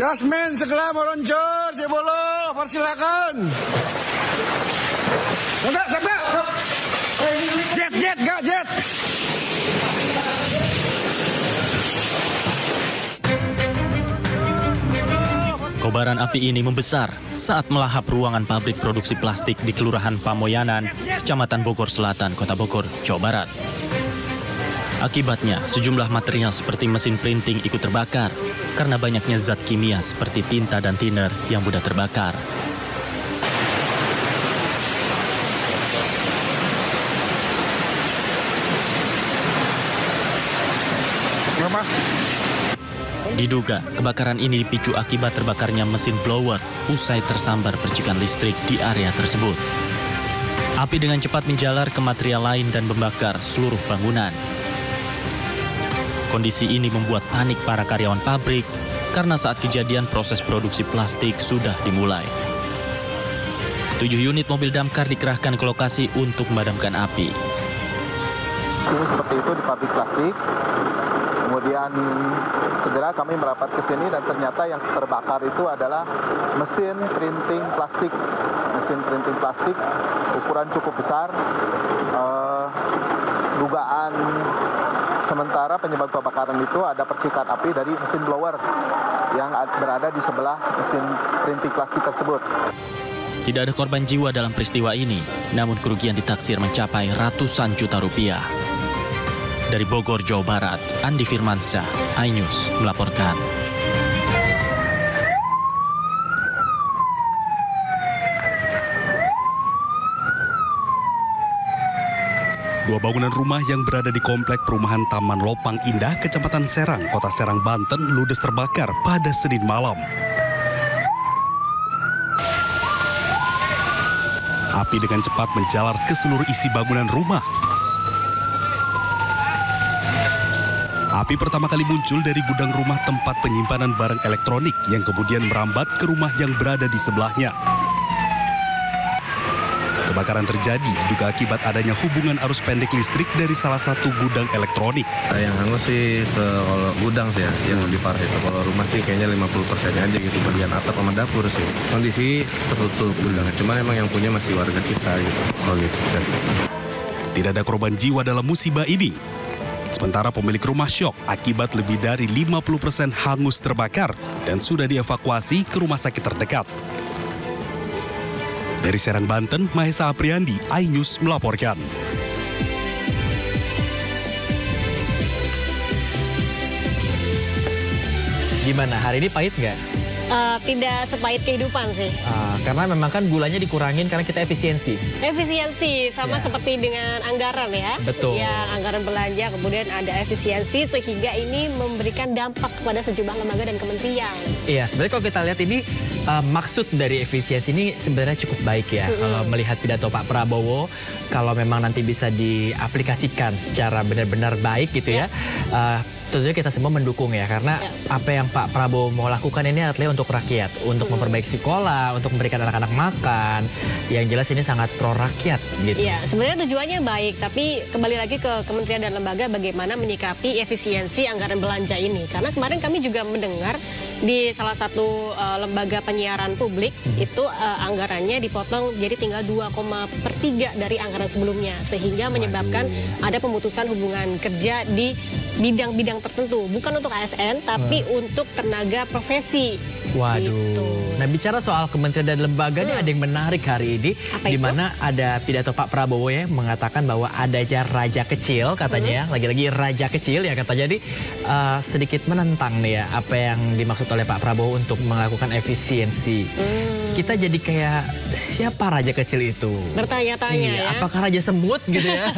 Jasmine segera meluncur, Cibulu, persilakan. Enggak, sampai. Jet, enggak jet. Kobaran api ini membesar saat melahap ruangan pabrik produksi plastik di Kelurahan Pamoyanan, Kecamatan Bogor Selatan, Kota Bogor, Jawa Barat. Akibatnya, sejumlah material seperti mesin printing ikut terbakar karena banyaknya zat kimia seperti tinta dan thinner yang mudah terbakar. Diduga, kebakaran ini dipicu akibat terbakarnya mesin blower usai tersambar percikan listrik di area tersebut. Api dengan cepat menjalar ke material lain dan membakar seluruh bangunan. Kondisi ini membuat panik para karyawan pabrik karena saat kejadian proses produksi plastik sudah dimulai. 7 unit mobil damkar dikerahkan ke lokasi untuk memadamkan api. Ini seperti itu di pabrik plastik. Kemudian segera kami merapat ke sini dan ternyata yang terbakar itu adalah mesin printing plastik. Mesin printing plastik ukuran cukup besar. Dugaan sementara penyebab kebakaran itu ada percikan api dari mesin blower yang berada di sebelah mesin printing plastik tersebut. Tidak ada korban jiwa dalam peristiwa ini, namun kerugian ditaksir mencapai ratusan juta rupiah. Dari Bogor, Jawa Barat, Andi Firmansyah, iNews melaporkan. Dua bangunan rumah yang berada di komplek perumahan Taman Lopang Indah, Kecamatan Serang, Kota Serang, Banten, ludes terbakar pada Senin malam. Api dengan cepat menjalar ke seluruh isi bangunan rumah. Api pertama kali muncul dari gudang rumah tempat penyimpanan barang elektronik yang kemudian merambat ke rumah yang berada di sebelahnya. Kebakaran terjadi diduga akibat adanya hubungan arus pendek listrik dari salah satu gudang elektronik. Yang hangus sih ke gudang sih ya, yang lebih parah itu. Kalau rumah sih kayaknya 50% aja gitu, bagian atap sama dapur sih. Kondisi tertutup gudangnya, cuman emang yang punya masih warga kita gitu. Oh gitu. Tidak ada korban jiwa dalam musibah ini. Sementara pemilik rumah syok akibat lebih dari 50% hangus terbakar dan sudah dievakuasi ke rumah sakit terdekat. Dari Serang, Banten, Mahesa Apriandi, iNews melaporkan. Gimana, hari ini pahit nggak? Tidak sepahit kehidupan sih. Karena memang kan gulanya dikurangin karena kita efisiensi. Efisiensi, sama seperti dengan anggaran ya. Betul. Ya, anggaran belanja, kemudian ada efisiensi sehingga ini memberikan dampak kepada sejumlah lembaga dan kementerian. Iya, sebenarnya kalau kita lihat ini maksud dari efisiensi ini sebenarnya cukup baik ya. Kalau melihat pidato Pak Prabowo, kalau memang nanti bisa diaplikasikan secara benar-benar baik gitu ya. Tentunya kita semua mendukung ya, karena apa yang Pak Prabowo mau lakukan ini adalah untuk rakyat, untuk memperbaiki sekolah, untuk memberikan anak-anak makan. Yang jelas ini sangat pro rakyat gitu. Iya, sebenarnya tujuannya baik, tapi kembali lagi ke kementerian dan lembaga bagaimana menyikapi efisiensi anggaran belanja ini. Karena kemarin kami juga mendengar di salah satu lembaga penyiaran publik itu anggarannya dipotong jadi tinggal 2,3 dari anggaran sebelumnya, sehingga menyebabkan ada pemutusan hubungan kerja di bidang-bidang tertentu, bukan untuk ASN tapi untuk tenaga profesi. Waduh. Gitu. Nah, bicara soal kementerian dan lembaga nih ada yang menarik hari ini, di mana ada pidato Pak Prabowo ya mengatakan bahwa adanya raja kecil katanya ya, lagi-lagi raja kecil ya katanya. Jadi sedikit menentang nih ya apa yang dimaksud oleh Pak Prabowo untuk melakukan efisiensi. Kita jadi kayak siapa raja kecil itu? Bertanya-tanya ya. Apakah raja semut gitu ya?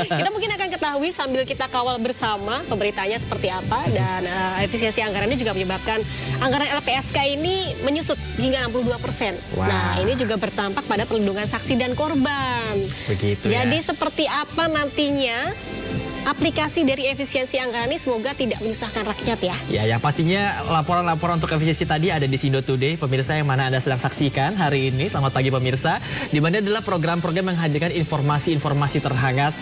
Kita mungkin akan ketahui sambil kita kawal bersama pemberitanya seperti apa, dan efisiensi anggaran ini juga menyebabkan anggaran LPSK ini menyusut hingga 62%. Wow. Nah, ini juga berdampak pada perlindungan saksi dan korban. Begitu ya. Jadi seperti apa nantinya aplikasi dari efisiensi anggaran ini semoga tidak menyusahkan rakyat ya. Ya, yang pastinya laporan-laporan untuk efisiensi tadi ada di Sindo Today. Pemirsa yang mana Anda sedang saksikan hari ini. Selamat pagi pemirsa. Di mana adalah program-program yang menghadirkan informasi-informasi terhangat.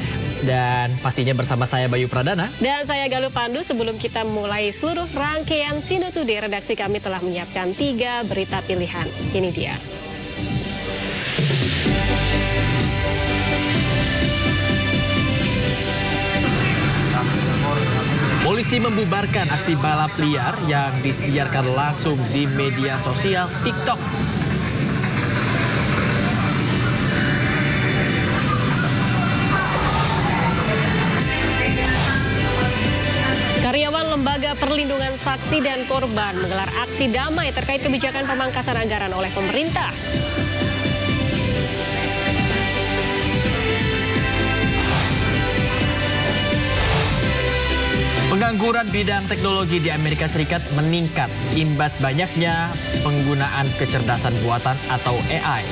Dan pastinya bersama saya Bayu Pradana. Dan saya Galuh Pandu. Sebelum kita mulai seluruh rangkaian Sindo Today, redaksi kami telah menyiapkan 3 berita pilihan. Ini dia. Polisi membubarkan aksi balap liar yang disiarkan langsung di media sosial TikTok. Karyawan Lembaga Perlindungan Saksi dan Korban menggelar aksi damai terkait kebijakan pemangkasan anggaran oleh pemerintah. Pengangguran bidang teknologi di Amerika Serikat meningkat imbas banyaknya penggunaan kecerdasan buatan atau AI.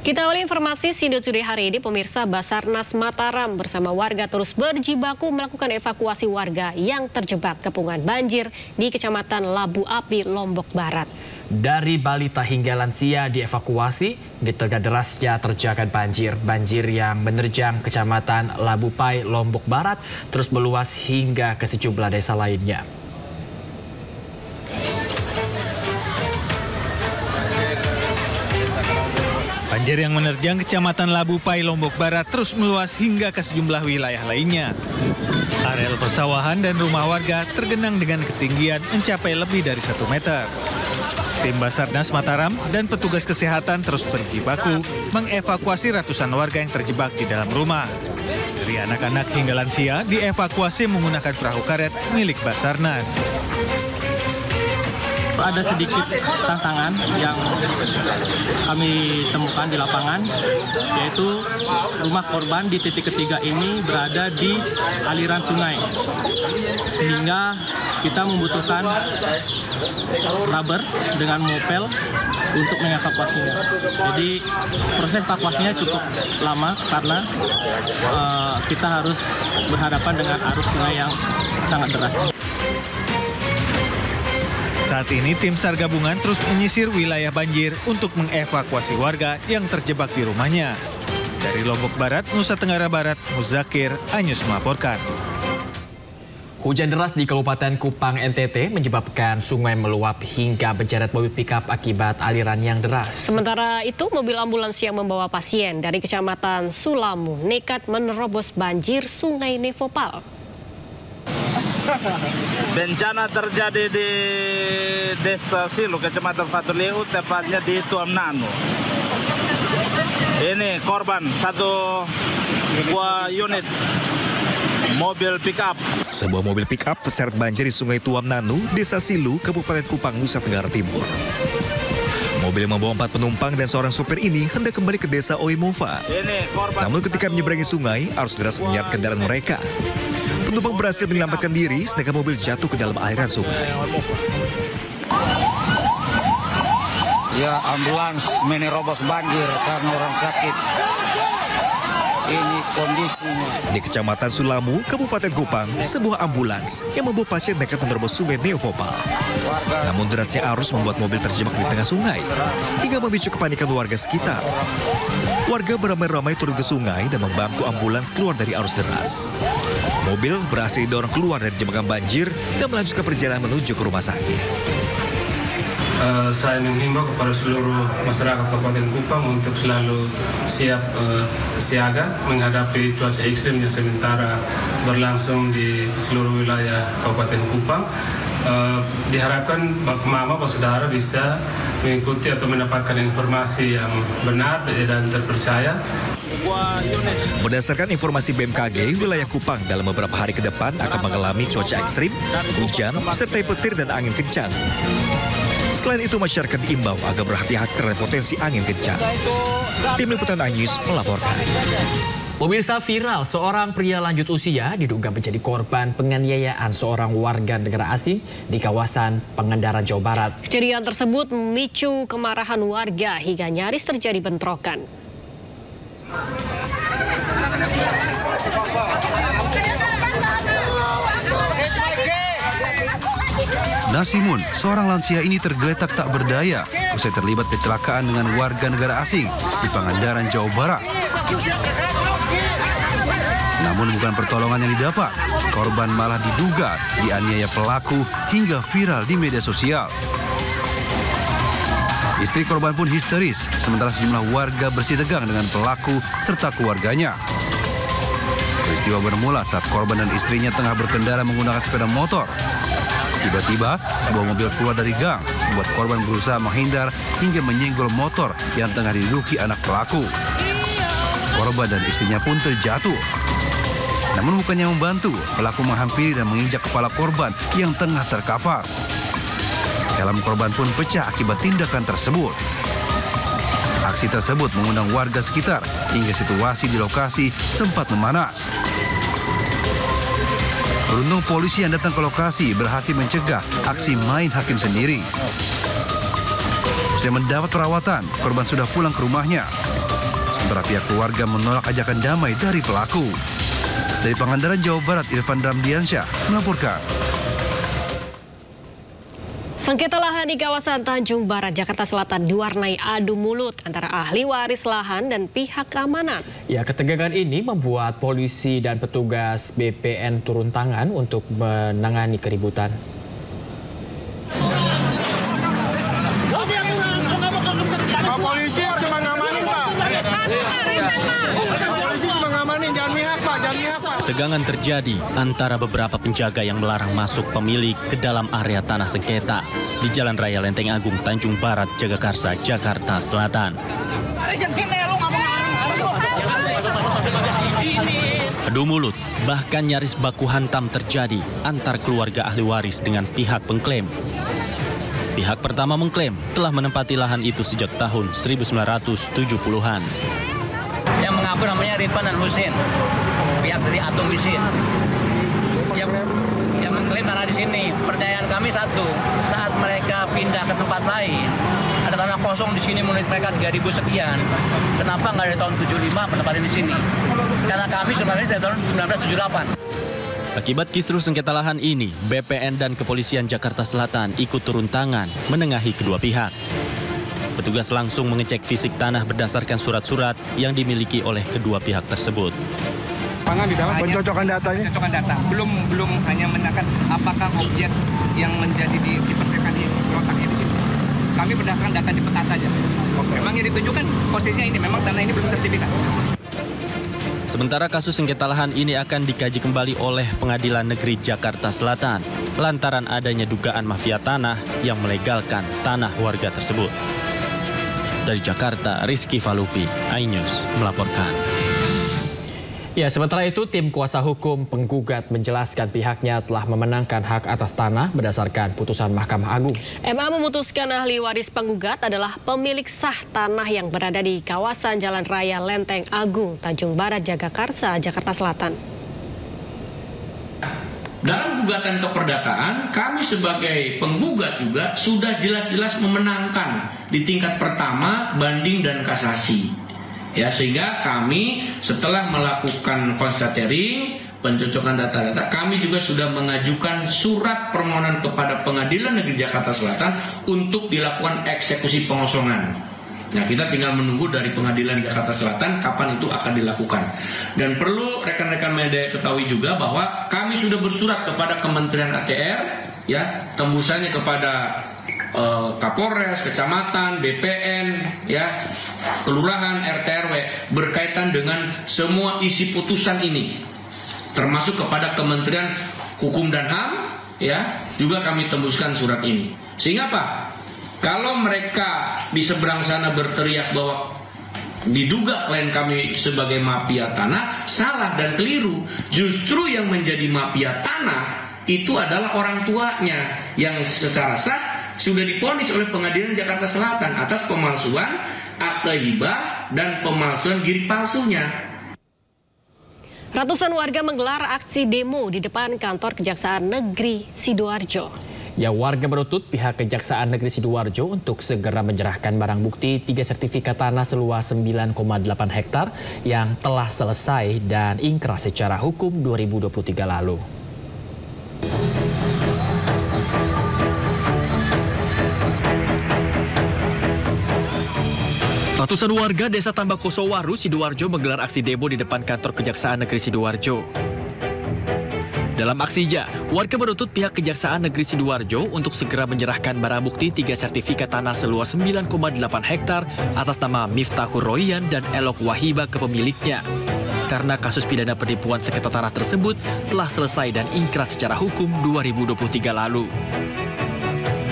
Kita awali informasi Sindo Today hari ini, pemirsa. Basarnas Mataram bersama warga terus berjibaku melakukan evakuasi warga yang terjebak kepungan banjir di Kecamatan Labu Api, Lombok Barat. Dari balita hingga lansia dievakuasi di tengah derasnya terjangan banjir. Banjir yang menerjang Kecamatan Labu Pai, Lombok Barat terus meluas hingga ke sejumlah desa lainnya. Banjir yang menerjang Kecamatan Labu Pai, Lombok Barat terus meluas hingga ke sejumlah wilayah lainnya. Areal persawahan dan rumah warga tergenang dengan ketinggian mencapai lebih dari 1 meter. Tim Basarnas Mataram dan petugas kesehatan terus berjibaku mengevakuasi ratusan warga yang terjebak di dalam rumah. Dari anak-anak hingga lansia dievakuasi menggunakan perahu karet milik Basarnas. Ada sedikit tantangan yang kami temukan di lapangan, yaitu rumah korban di titik ketiga ini berada di aliran sungai, sehingga kita membutuhkan rubber dengan mopel untuk mengevakuasinya. Jadi proses evakuasinya cukup lama karena kita harus berhadapan dengan arus sungai yang sangat deras. Saat ini tim SAR gabungan terus menyisir wilayah banjir untuk mengevakuasi warga yang terjebak di rumahnya. Dari Lombok Barat, Nusa Tenggara Barat, Muzakir Anyus melaporkan. Hujan deras di Kabupaten Kupang, NTT menyebabkan sungai meluap hingga menyeret mobil pickup akibat aliran yang deras. Sementara itu, mobil ambulans yang membawa pasien dari Kecamatan Sulamu nekat menerobos banjir Sungai Nevopal. Bencana terjadi di Desa Silu, Kecamatan Fatuleu, tepatnya di Tuam Nanu. Ini korban 1 buah unit mobil pick-up. Sebuah mobil pick-up terseret banjir di Sungai Tuam Nanu, Desa Silu, Kabupaten Kupang, Nusa Tenggara Timur. Mobil yang membawa 4 penumpang dan seorang sopir ini hendak kembali ke Desa Oimova. Namun ketika menyeberangi sungai, arus deras menyeret kendaraan mereka. Penumpang berhasil menyelamatkan diri, sedangkan mobil jatuh ke dalam aliran sungai. Ya, ambulans menerobos banjir karena orang sakit. Ini kondisinya. Di Kecamatan Sulamu, Kabupaten Kupang, sebuah ambulans yang membawa pasien nekat menerobos Sungai Nevopal. Namun derasnya arus membuat mobil terjebak di tengah sungai, hingga memicu kepanikan warga sekitar. Warga beramai-ramai turun ke sungai dan membantu ambulans keluar dari arus deras. Mobil berhasil didorong keluar dari jebakan banjir dan melanjutkan perjalanan menuju ke rumah sakit. Saya menghimbau kepada seluruh masyarakat Kabupaten Kupang untuk selalu siap siaga menghadapi cuaca ekstrim yang sementara berlangsung di seluruh wilayah Kabupaten Kupang. Diharapkan Bapak Saudara bisa mengikuti atau mendapatkan informasi yang benar dan terpercaya. Berdasarkan informasi BMKG, wilayah Kupang dalam beberapa hari ke depan akan mengalami cuaca ekstrim, hujan, serta petir dan angin kencang. Selain itu, masyarakat diimbau agar berhati-hati terhadap potensi angin kencang. Tim Liputan iNews melaporkan. Pemirsa, viral seorang pria lanjut usia diduga menjadi korban penganiayaan seorang warga negara asing di kawasan Pangandaran, Jawa Barat. Kejadian tersebut memicu kemarahan warga hingga nyaris terjadi bentrokan. Nasimun, seorang lansia ini tergeletak tak berdaya usai terlibat kecelakaan dengan warga negara asing di Pangandaran, Jawa Barat. Namun bukan pertolongan yang didapat, korban malah diduga dianiaya pelaku hingga viral di media sosial. Istri korban pun histeris, sementara sejumlah warga bersih tegang dengan pelaku serta keluarganya. Peristiwa bermula saat korban dan istrinya tengah berkendara menggunakan sepeda motor. Tiba-tiba, sebuah mobil keluar dari gang, membuat korban berusaha menghindar hingga menyenggol motor yang tengah diduduki anak pelaku. Korban dan istrinya pun terjatuh. Namun bukannya membantu, pelaku menghampiri dan menginjak kepala korban yang tengah terkapar. Helm korban pun pecah akibat tindakan tersebut. Aksi tersebut mengundang warga sekitar hingga situasi di lokasi sempat memanas. Beruntung polisi yang datang ke lokasi berhasil mencegah aksi main hakim sendiri. Usai mendapat perawatan, korban sudah pulang ke rumahnya. Sementara pihak keluarga menolak ajakan damai dari pelaku. Dari Pangandaran, Jawa Barat, Irfan Ramdiansyah melaporkan. Sengketa lahan di kawasan Tanjung Barat, Jakarta Selatan diwarnai adu mulut antara ahli waris lahan dan pihak keamanan. Ya, ketegangan ini membuat polisi dan petugas BPN turun tangan untuk menangani keributan. Polisi cuma ngamanin, Pak. Polisi cuma ngamanin, jangan mihak, Pak, jangan mihak, Pak. Tegangan terjadi antara beberapa penjaga yang melarang masuk pemilik ke dalam area tanah sengketa di Jalan Raya Lenteng Agung, Tanjung Barat, Jagakarsa, Jakarta Selatan. Adu mulut, bahkan nyaris baku hantam terjadi antar keluarga ahli waris dengan pihak pengklaim. Pihak pertama mengklaim telah menempati lahan itu sejak tahun 1970-an. Yang mengaku namanya Ridwan dan Husin, pihak dari Atom Bisin. Yang mengklaim tanah di sini. Pertanyaan kami satu, saat mereka pindah ke tempat lain, ada tanah kosong di sini menurut mereka 3.000 sekian. Kenapa nggak dari tahun 75 penempatin di sini? Karena kami sebenarnya dari tahun 1978. Akibat kisruh sengketa lahan ini, BPN dan Kepolisian Jakarta Selatan ikut turun tangan menengahi kedua pihak. Petugas langsung mengecek fisik tanah berdasarkan surat-surat yang dimiliki oleh kedua pihak tersebut. Di dalam pencocokan datanya. Pencocokan data. Belum hanya menanyakan apakah objek yang menjadi dipersiapkan di letaknya di sini. Kami berdasarkan data di peta saja. Memang yang ditunjukkan posisinya ini, memang tanah ini belum sertifikat. Sementara kasus sengketa lahan ini akan dikaji kembali oleh Pengadilan Negeri Jakarta Selatan lantaran adanya dugaan mafia tanah yang melegalkan tanah warga tersebut. Dari Jakarta, Rizky Falupi, iNews melaporkan. Ya, sementara itu tim kuasa hukum penggugat menjelaskan pihaknya telah memenangkan hak atas tanah berdasarkan putusan Mahkamah Agung. MA memutuskan ahli waris penggugat adalah pemilik sah tanah yang berada di kawasan Jalan Raya Lenteng Agung, Tanjung Barat, Jagakarsa, Jakarta Selatan. Dalam gugatan keperdataan, kami sebagai penggugat juga sudah jelas-jelas memenangkan di tingkat pertama, banding, dan kasasi. Ya, sehingga kami setelah melakukan konstatering, pencocokan data-data, kami juga sudah mengajukan surat permohonan kepada Pengadilan Negeri Jakarta Selatan untuk dilakukan eksekusi pengosongan. Nah, kita tinggal menunggu dari Pengadilan Jakarta Selatan kapan itu akan dilakukan. Dan perlu rekan-rekan media ketahui juga bahwa kami sudah bersurat kepada Kementerian ATR, ya, tembusannya kepada Kapolres, Kecamatan, BPN, ya, Kelurahan, RT/RW berkaitan dengan semua isi putusan ini, termasuk kepada Kementerian Hukum dan HAM, ya, juga kami tembuskan surat ini. Sehingga apa? Kalau mereka di seberang sana berteriak bahwa diduga klien kami sebagai mafia tanah, salah dan keliru. Justru yang menjadi mafia tanah itu adalah orang tuanya yang secara sah sudah divonis oleh Pengadilan Jakarta Selatan atas pemalsuan akte hibah dan pemalsuan giri palsunya. Ratusan warga menggelar aksi demo di depan kantor Kejaksaan Negeri Sidoarjo. Ya, warga menuntut pihak Kejaksaan Negeri Sidoarjo untuk segera menyerahkan barang bukti 3 sertifikat tanah seluas 9,8 hektar yang telah selesai dan ingkrah secara hukum 2023 lalu. Ratusan warga Desa Tambak Kosowaru, Sidoarjo menggelar aksi demo di depan kantor Kejaksaan Negeri Sidoarjo. Dalam aksinya, warga menuntut pihak Kejaksaan Negeri Sidoarjo untuk segera menyerahkan barang bukti 3 sertifikat tanah seluas 9,8 hektar atas nama Miftahur Royan dan Elok Wahiba ke pemiliknya. Karena kasus pidana penipuan sengketa tanah tersebut telah selesai dan ingkrah secara hukum 2023 lalu.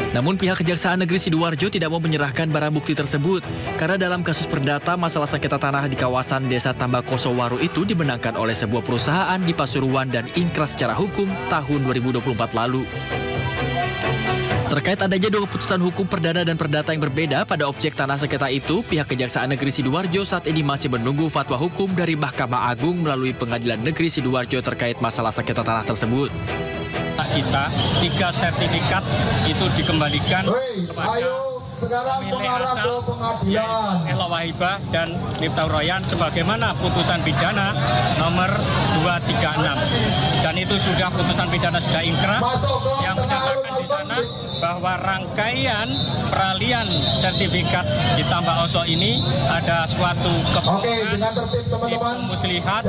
Namun pihak Kejaksaan Negeri Sidoarjo tidak mau menyerahkan barang bukti tersebut karena dalam kasus perdata masalah sengketa tanah di kawasan Desa Tambak Kosowaru itu dimenangkan oleh sebuah perusahaan di Pasuruan dan ingkrah secara hukum tahun 2024 lalu. Terkait adanya 2 keputusan hukum perdana dan perdata yang berbeda pada objek tanah sengketa itu, pihak Kejaksaan Negeri Sidoarjo saat ini masih menunggu fatwa hukum dari Mahkamah Agung melalui Pengadilan Negeri Sidoarjo terkait masalah sengketa tanah tersebut. Kita 3 sertifikat itu dikembalikan kepada pemilik asal Elok Wahiba dan Miftahur Royan sebagaimana putusan pidana nomor 236, dan itu sudah putusan pidana sudah ingkrah yang menyatakan di sana bahwa rangkaian peralihan sertifikat di Tambak Oso ini ada suatu kebohongan tipu muslihat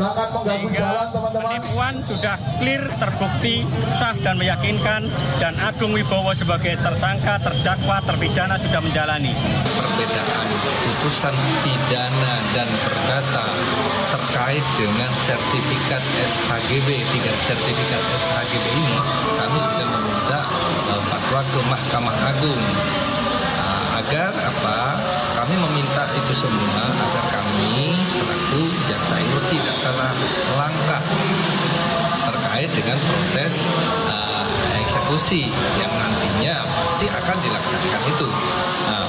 sehingga penipuan sudah clear, terbukti, sah dan meyakinkan, dan Agung Wibowo sebagai tersangka, terdakwa, terpidana sudah menjalani. Perbedaan putusan pidana dan perdata terkait dengan sertifikat SHGB, 3 sertifikat SHGB ini kami sudah meminta fatwa ke Mahkamah Agung agar kami meminta itu semua agar kami selaku jaksa itu tidak salah langkah terkait dengan proses eksekusi yang nantinya pasti akan dilaksanakan itu.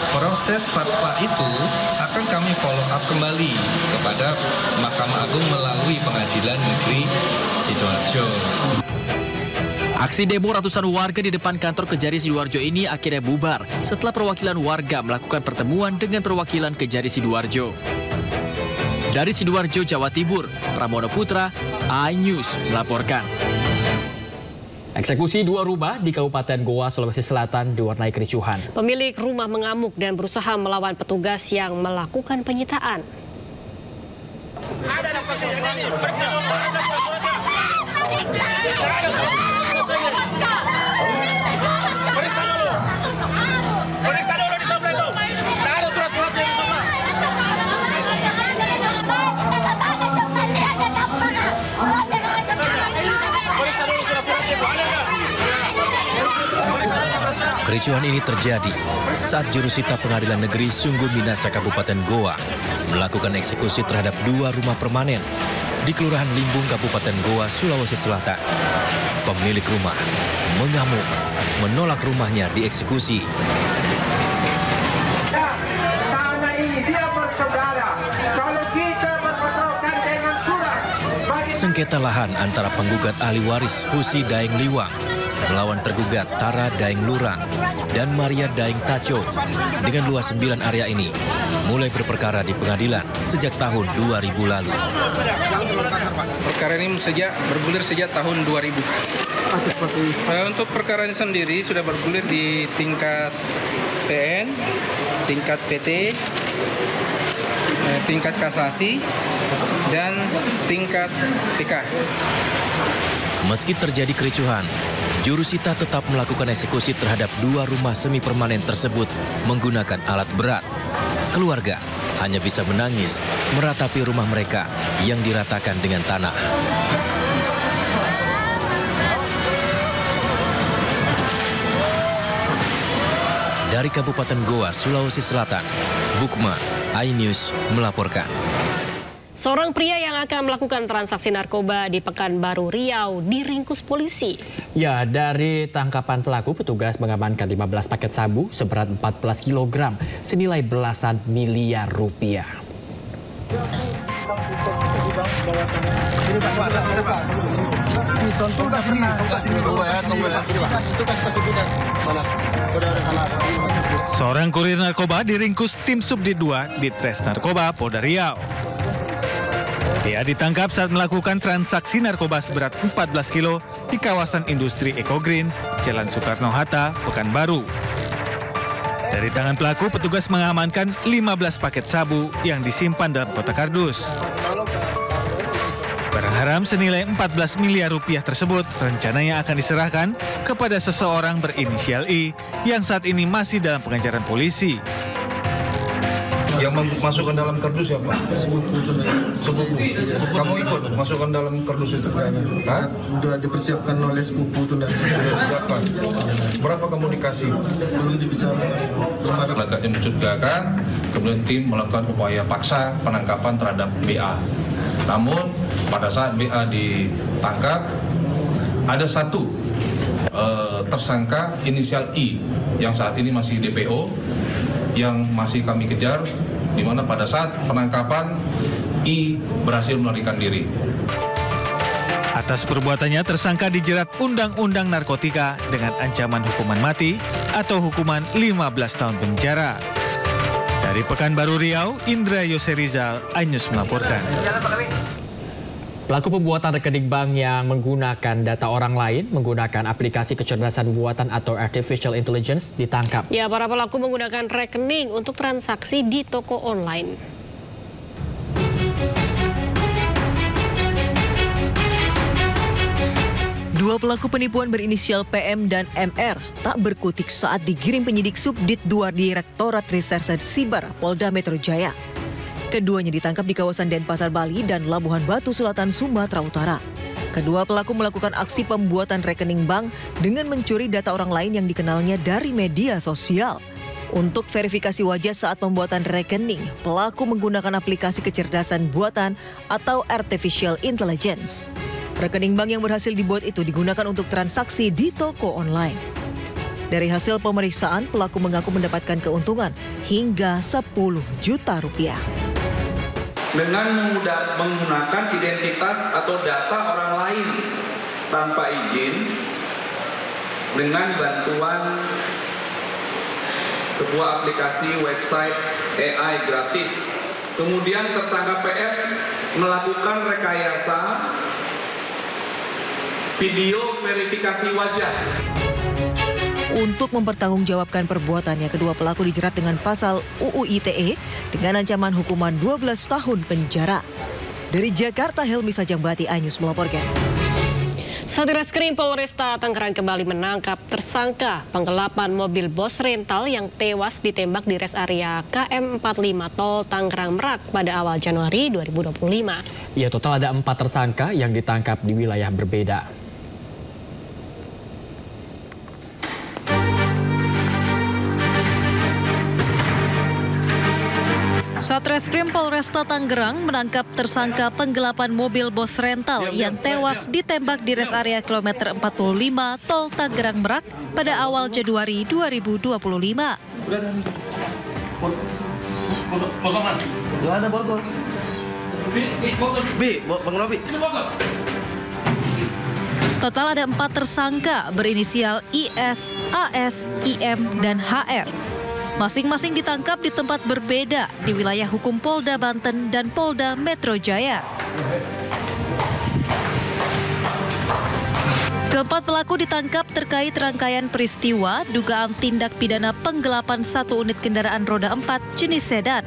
Proses fatwa itu akan kami follow up kembali kepada Mahkamah Agung melalui Pengadilan Negeri Sidoarjo. Aksi demo ratusan warga di depan kantor Kejari Sidoarjo ini akhirnya bubar setelah perwakilan warga melakukan pertemuan dengan perwakilan Kejari Sidoarjo. Dari Sidoarjo, Jawa Timur, Pramono Putra, iNews melaporkan. Eksekusi 2 rumah di Kabupaten Goa, Sulawesi Selatan diwarnai kericuhan. Pemilik rumah mengamuk dan berusaha melawan petugas yang melakukan penyitaan. Kericuhan ini terjadi saat jurusita Pengadilan Negeri Sungguh Minasa Kabupaten Goa melakukan eksekusi terhadap 2 rumah permanen di Kelurahan Limbung, Kabupaten Goa, Sulawesi Selatan. Pemilik rumah mengamuk menolak rumahnya dieksekusi. Tanah ini dia bersaudara. Kalau kita berpatokan dengan surat. Sengketa lahan antara penggugat ahli waris Husi Daeng Liwang melawan tergugat Tara Daeng Lurang dan Maria Daeng Taco dengan luas 9 area ini mulai berperkara di pengadilan sejak tahun 2000 lalu. Perkara ini bergulir sejak tahun 2000. Untuk perkara ini sendiri sudah bergulir di tingkat PN, tingkat PT, tingkat kasasi, dan tingkat TK. Meski terjadi kericuhan, jurusita tetap melakukan eksekusi terhadap 2 rumah semi permanen tersebut menggunakan alat berat. Keluarga hanya bisa menangis meratapi rumah mereka yang diratakan dengan tanah. Dari Kabupaten Goa, Sulawesi Selatan, Bukma, iNews melaporkan. Seorang pria yang akan melakukan transaksi narkoba di Pekanbaru Riau diringkus polisi. Ya, dari tangkapan pelaku, petugas mengamankan 15 paket sabu seberat 14 kg senilai belasan miliar rupiah. Seorang kurir narkoba diringkus tim Subdit 2 di Tres Narkoba Polda Riau. Dia ditangkap saat melakukan transaksi narkoba seberat 14 kilo di kawasan industri Ekogreen, Jalan Soekarno-Hatta, Pekanbaru. Dari tangan pelaku, petugas mengamankan 15 paket sabu yang disimpan dalam kotak kardus. Barang haram senilai 14 miliar rupiah tersebut rencananya akan diserahkan kepada seseorang berinisial I yang saat ini masih dalam pengejaran polisi. Yang masukkan dalam kardus siapa? Sepupu. Kamu ikut masukkan dalam kardus itu? Hah? Sudah dipersiapkan oleh sepupu itu. Sudah disiapkan. Berapa kamu dikasih? Belum dibicarakan. Agaknya mencurigakan, kemudian tim melakukan upaya paksa penangkapan terhadap BA. Namun pada saat BA ditangkap, ada satu tersangka inisial I yang saat ini masih DPO, yang masih kami kejar, di mana pada saat penangkapan I berhasil melarikan diri. Atas perbuatannya, tersangka dijerat Undang-Undang Narkotika dengan ancaman hukuman mati atau hukuman 15 tahun penjara. Dari Pekanbaru Riau, Indra Yoserizal, iNews melaporkan. Pelaku pembuatan rekening bank yang menggunakan data orang lain menggunakan aplikasi kecerdasan buatan atau artificial intelligence ditangkap. Ya, para pelaku menggunakan rekening untuk transaksi di toko online. Dua pelaku penipuan berinisial PM dan MR tak berkutik saat digiring penyidik Subdit 2 Direktorat Reserse Siber Polda Metro Jaya. Keduanya ditangkap di kawasan Denpasar, Bali dan Labuhan Batu Selatan, Sumatera Utara. Kedua pelaku melakukan aksi pembuatan rekening bank dengan mencuri data orang lain yang dikenalnya dari media sosial. Untuk verifikasi wajah saat pembuatan rekening, pelaku menggunakan aplikasi kecerdasan buatan atau artificial intelligence. Rekening bank yang berhasil dibuat itu digunakan untuk transaksi di toko online. Dari hasil pemeriksaan, pelaku mengaku mendapatkan keuntungan hingga 10 juta rupiah. Dengan menggunakan identitas atau data orang lain tanpa izin dengan bantuan sebuah aplikasi website AI gratis. Kemudian tersangka PM melakukan rekayasa video verifikasi wajah. Untuk mempertanggungjawabkan perbuatannya, kedua pelaku dijerat dengan pasal UU ITE dengan ancaman hukuman 12 tahun penjara. Dari Jakarta, Helmi Sajambati, iNews melaporkan. Satreskrim Polresta Tangerang kembali menangkap tersangka penggelapan mobil bos rental yang tewas ditembak di res area KM 45 Tol Tangerang Merak pada awal Januari 2025. Ya, total ada 4 tersangka yang ditangkap di wilayah berbeda. Satreskrim Polresta Tangerang menangkap tersangka penggelapan mobil bos rental yang tewas ditembak di res area kilometer 45 Tol Tangerang Merak pada awal Januari 2025. Total ada 4 tersangka berinisial IS, AS, IM, dan HR. Masing-masing ditangkap di tempat berbeda di wilayah hukum Polda Banten dan Polda Metro Jaya. Keempat pelaku ditangkap terkait rangkaian peristiwa dugaan tindak pidana penggelapan 1 unit kendaraan roda 4 jenis sedan.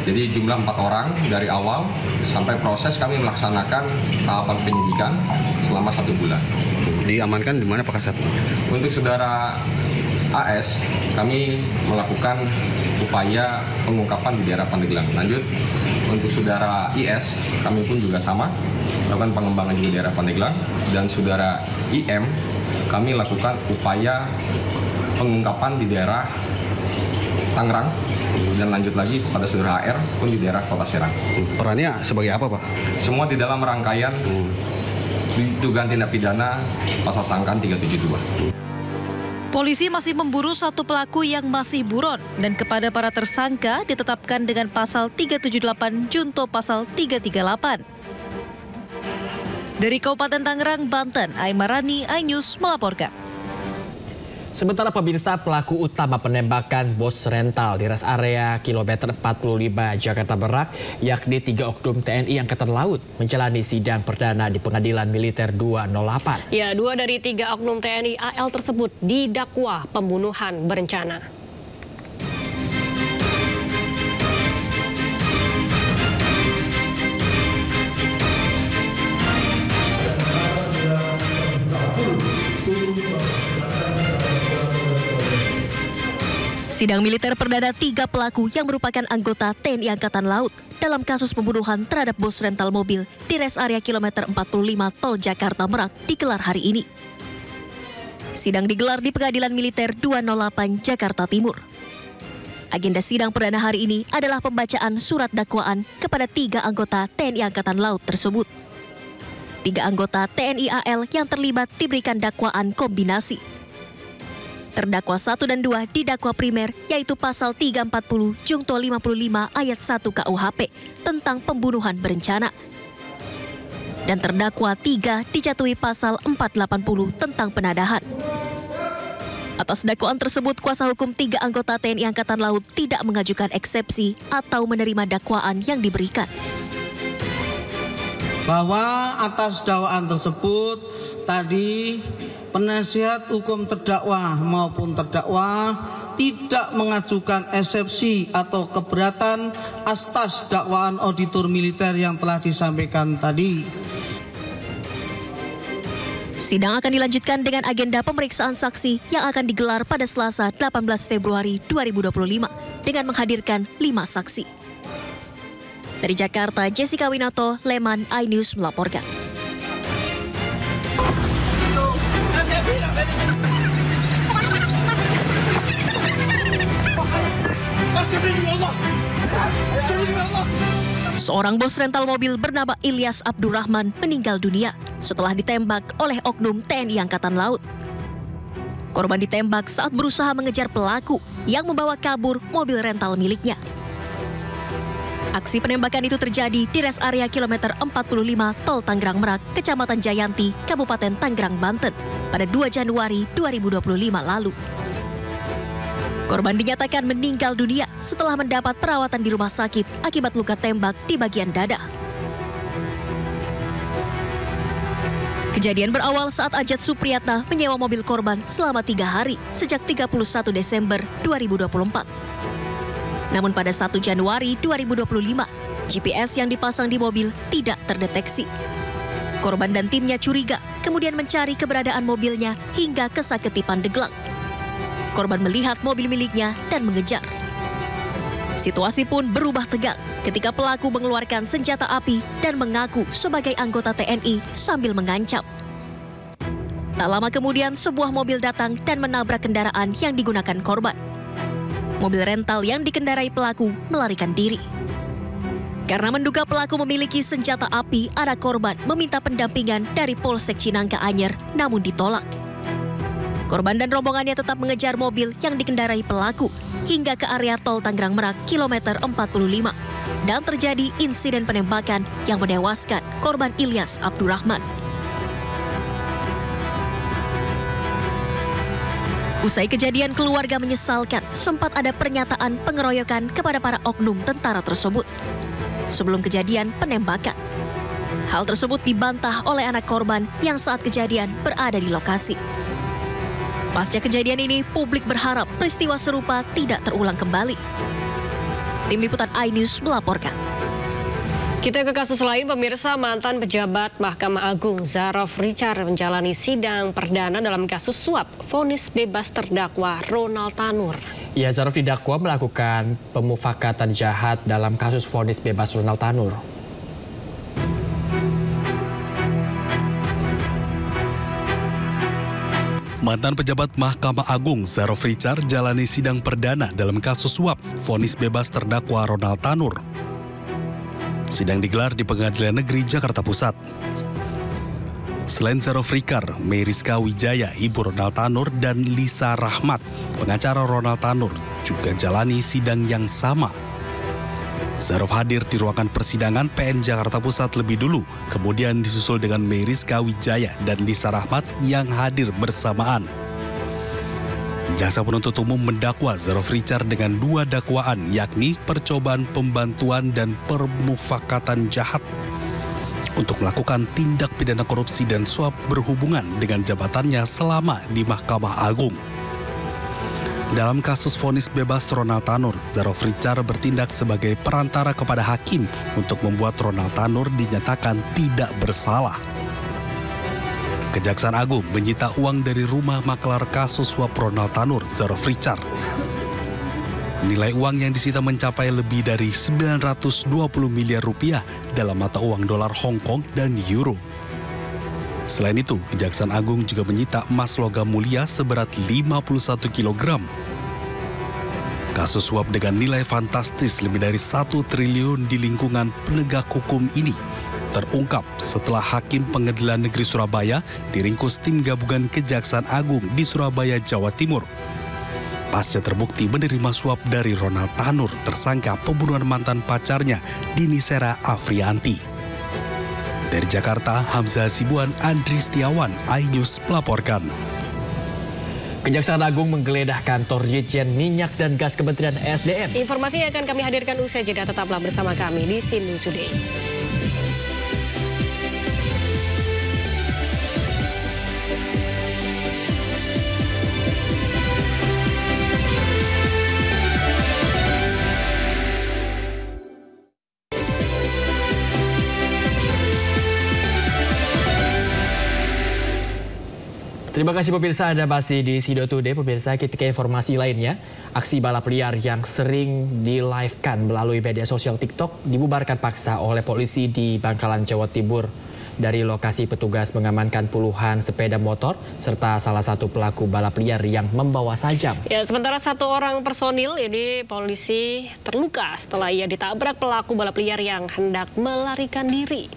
Jadi jumlah 4 orang dari awal sampai proses kami melaksanakan tahapan penyidikan selama 1 bulan. Diamankan di mana Pak Kasat? Untuk saudara AS, kami melakukan upaya pengungkapan di daerah Pandeglang. Lanjut, untuk saudara IS, kami pun juga sama, melakukan pengembangan di daerah Pandeglang. Dan saudara IM, kami lakukan upaya pengungkapan di daerah Tangerang. Dan lanjut lagi kepada saudara HR pun di daerah Kota Serang. Perannya sebagai apa, Pak? Semua di dalam rangkaian dugaan tindak pidana pasal sangkaan 372. Polisi masih memburu 1 pelaku yang masih buron dan kepada para tersangka ditetapkan dengan pasal 378 junto pasal 338. Dari Kabupaten Tangerang, Banten, Aimarani, iNews melaporkan. Sementara pemirsa, pelaku utama penembakan bos rental di rest area kilometer 45 Jakarta Merak, yakni 3 oknum TNI Angkatan Laut, menjalani sidang perdana di Pengadilan Militer 208. Ya, 2 dari 3 oknum TNI AL tersebut didakwa pembunuhan berencana. Sidang militer perdana 3 pelaku yang merupakan anggota TNI Angkatan Laut dalam kasus pembunuhan terhadap bos rental mobil di rest area kilometer 45 Tol Jakarta Merak digelar hari ini. Sidang digelar di Pengadilan Militer 208 Jakarta Timur. Agenda sidang perdana hari ini adalah pembacaan surat dakwaan kepada 3 anggota TNI Angkatan Laut tersebut. 3 anggota TNI AL yang terlibat diberikan dakwaan kombinasi. Terdakwa 1 dan 2 didakwa primer, yaitu pasal 340 Junto 55 ayat 1 KUHP tentang pembunuhan berencana. Dan terdakwa 3 dijatuhi pasal 480 tentang penadahan. Atas dakwaan tersebut, kuasa hukum 3 anggota TNI Angkatan Laut tidak mengajukan eksepsi atau menerima dakwaan yang diberikan. Bahwa atas dakwaan tersebut tadi penasihat hukum terdakwa maupun terdakwa tidak mengajukan eksepsi atau keberatan atas dakwaan auditor militer yang telah disampaikan tadi. Sidang akan dilanjutkan dengan agenda pemeriksaan saksi yang akan digelar pada Selasa 18 Februari 2025 dengan menghadirkan 5 saksi. Dari Jakarta, Jessica Winato, Leman, iNews melaporkan. Seorang bos rental mobil bernama Ilyas Abdurrahman meninggal dunia setelah ditembak oleh oknum TNI Angkatan Laut. Korban ditembak saat berusaha mengejar pelaku yang membawa kabur mobil rental miliknya. Aksi penembakan itu terjadi di rest area kilometer 45 Tol Tangerang Merak, Kecamatan Jayanti, Kabupaten Tangerang, Banten pada 2 Januari 2025 lalu. Korban dinyatakan meninggal dunia setelah mendapat perawatan di rumah sakit akibat luka tembak di bagian dada. Kejadian berawal saat Ajat Supriyatna menyewa mobil korban selama 3 hari sejak 31 Desember 2024. Namun pada 1 Januari 2025, GPS yang dipasang di mobil tidak terdeteksi. Korban dan timnya curiga, kemudian mencari keberadaan mobilnya hingga ke Saketipan Deglang. Korban melihat mobil miliknya dan mengejar. Situasi pun berubah tegang ketika pelaku mengeluarkan senjata api dan mengaku sebagai anggota TNI sambil mengancam. Tak lama kemudian sebuah mobil datang dan menabrak kendaraan yang digunakan korban. Mobil rental yang dikendarai pelaku melarikan diri. Karena menduga pelaku memiliki senjata api, anak korban meminta pendampingan dari Polsek Cinangka Anyer, namun ditolak. Korban dan rombongannya tetap mengejar mobil yang dikendarai pelaku hingga ke area Tol Tangerang Merak kilometer 45 dan terjadi insiden penembakan yang menewaskan korban Ilyas Abdurrahman. Usai kejadian, keluarga menyesalkan sempat ada pernyataan pengeroyokan kepada para oknum tentara tersebut sebelum kejadian penembakan. Hal tersebut dibantah oleh anak korban yang saat kejadian berada di lokasi. Pasca kejadian ini, publik berharap peristiwa serupa tidak terulang kembali. Tim Liputan iNews melaporkan. Kita ke kasus lain, pemirsa. Mantan pejabat Mahkamah Agung Zarof Richard menjalani sidang perdana dalam kasus suap vonis bebas terdakwa Ronald Tanur. Ya, Zarof didakwa melakukan pemufakatan jahat dalam kasus vonis bebas Ronald Tanur. Mantan pejabat Mahkamah Agung Zarof Richard jalani sidang perdana dalam kasus suap vonis bebas terdakwa Ronald Tanur. Sidang digelar di Pengadilan Negeri Jakarta Pusat. Selain Zarof Richard, Meriska Wijaya, ibu Ronald Tanur, dan Lisa Rahmat, pengacara Ronald Tanur, juga jalani sidang yang sama. Zarof hadir di ruangan persidangan PN Jakarta Pusat lebih dulu, kemudian disusul dengan Meriska Wijaya dan Lisa Rahmat yang hadir bersamaan. Jaksa penuntut umum mendakwa Zarof Richard dengan 2 dakwaan, yakni percobaan pembantuan dan permufakatan jahat untuk melakukan tindak pidana korupsi dan suap berhubungan dengan jabatannya selama di Mahkamah Agung. Dalam kasus vonis bebas Ronald Tanur, Zarof Richard bertindak sebagai perantara kepada hakim untuk membuat Ronald Tanur dinyatakan tidak bersalah. Kejaksaan Agung menyita uang dari rumah maklar kasus suap Ronald Tanur, Zarof Richard. Nilai uang yang disita mencapai lebih dari 920 miliar rupiah dalam mata uang dolar Hong Kong dan euro. Selain itu, Kejaksaan Agung juga menyita emas logam mulia seberat 51 kg. Kasus suap dengan nilai fantastis lebih dari 1 triliun di lingkungan penegak hukum ini terungkap setelah Hakim Pengadilan Negeri Surabaya diringkus tim gabungan Kejaksaan Agung di Surabaya, Jawa Timur. Pasca terbukti menerima suap dari Ronald Tanur, tersangka pembunuhan mantan pacarnya, Dini Sera Afrianti. Dari Jakarta, Hamzah Sibuan, Andri Setiawan, iNews melaporkan. Kejaksaan Agung menggeledah kantor Ditjen Minyak dan Gas Kementerian SDM. Informasi yang akan kami hadirkan usai jeda, tetaplah bersama kami di Sindu Today. Terima kasih pemirsa, Anda masih di Sido Today. Pemirsa, kita ke informasi lainnya. Aksi balap liar yang sering di-live-kan melalui media sosial TikTok dibubarkan paksa oleh polisi di Bangkalan, Jawa Timur. Dari lokasi petugas mengamankan puluhan sepeda motor serta salah satu pelaku balap liar yang membawa sajam. Ya, sementara 1 orang personil ini polisi terluka setelah ia ditabrak pelaku balap liar yang hendak melarikan diri.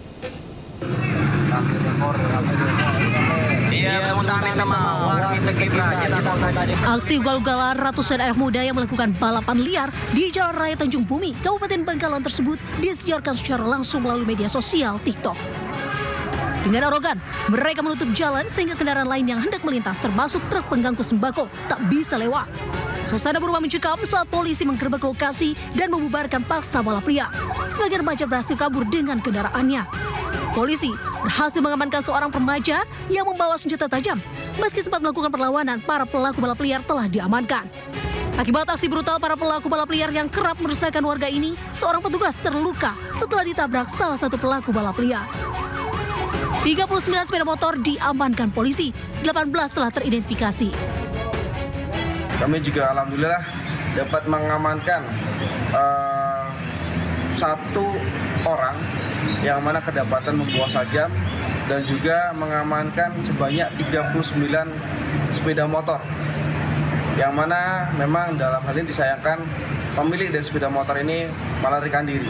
Aksi ugal-ugalan ratusan anak muda yang melakukan balapan liar di Jalan Raya Tanjung Bumi, Kabupaten Bangkalan tersebut disiarkan secara langsung melalui media sosial TikTok. Dengan arogan, mereka menutup jalan sehingga kendaraan lain yang hendak melintas termasuk truk pengangkut sembako tak bisa lewat. Suasana berubah mencekam saat polisi menggerebek lokasi dan membubarkan paksa balap liar. Sebagian remaja berhasil kabur dengan kendaraannya. Polisi berhasil mengamankan seorang remaja yang membawa senjata tajam. Meski sempat melakukan perlawanan, para pelaku balap liar telah diamankan. Akibat aksi brutal para pelaku balap liar yang kerap meresahkan warga ini, seorang petugas terluka setelah ditabrak salah satu pelaku balap liar. 39 sepeda motor diamankan polisi, 18 telah teridentifikasi. Kami juga alhamdulillah dapat mengamankan 1 orang yang mana kedapatan membawa sajam dan juga mengamankan sebanyak 39 sepeda motor. Yang mana memang dalam hal ini disayangkan pemilik dari sepeda motor ini melarikan diri.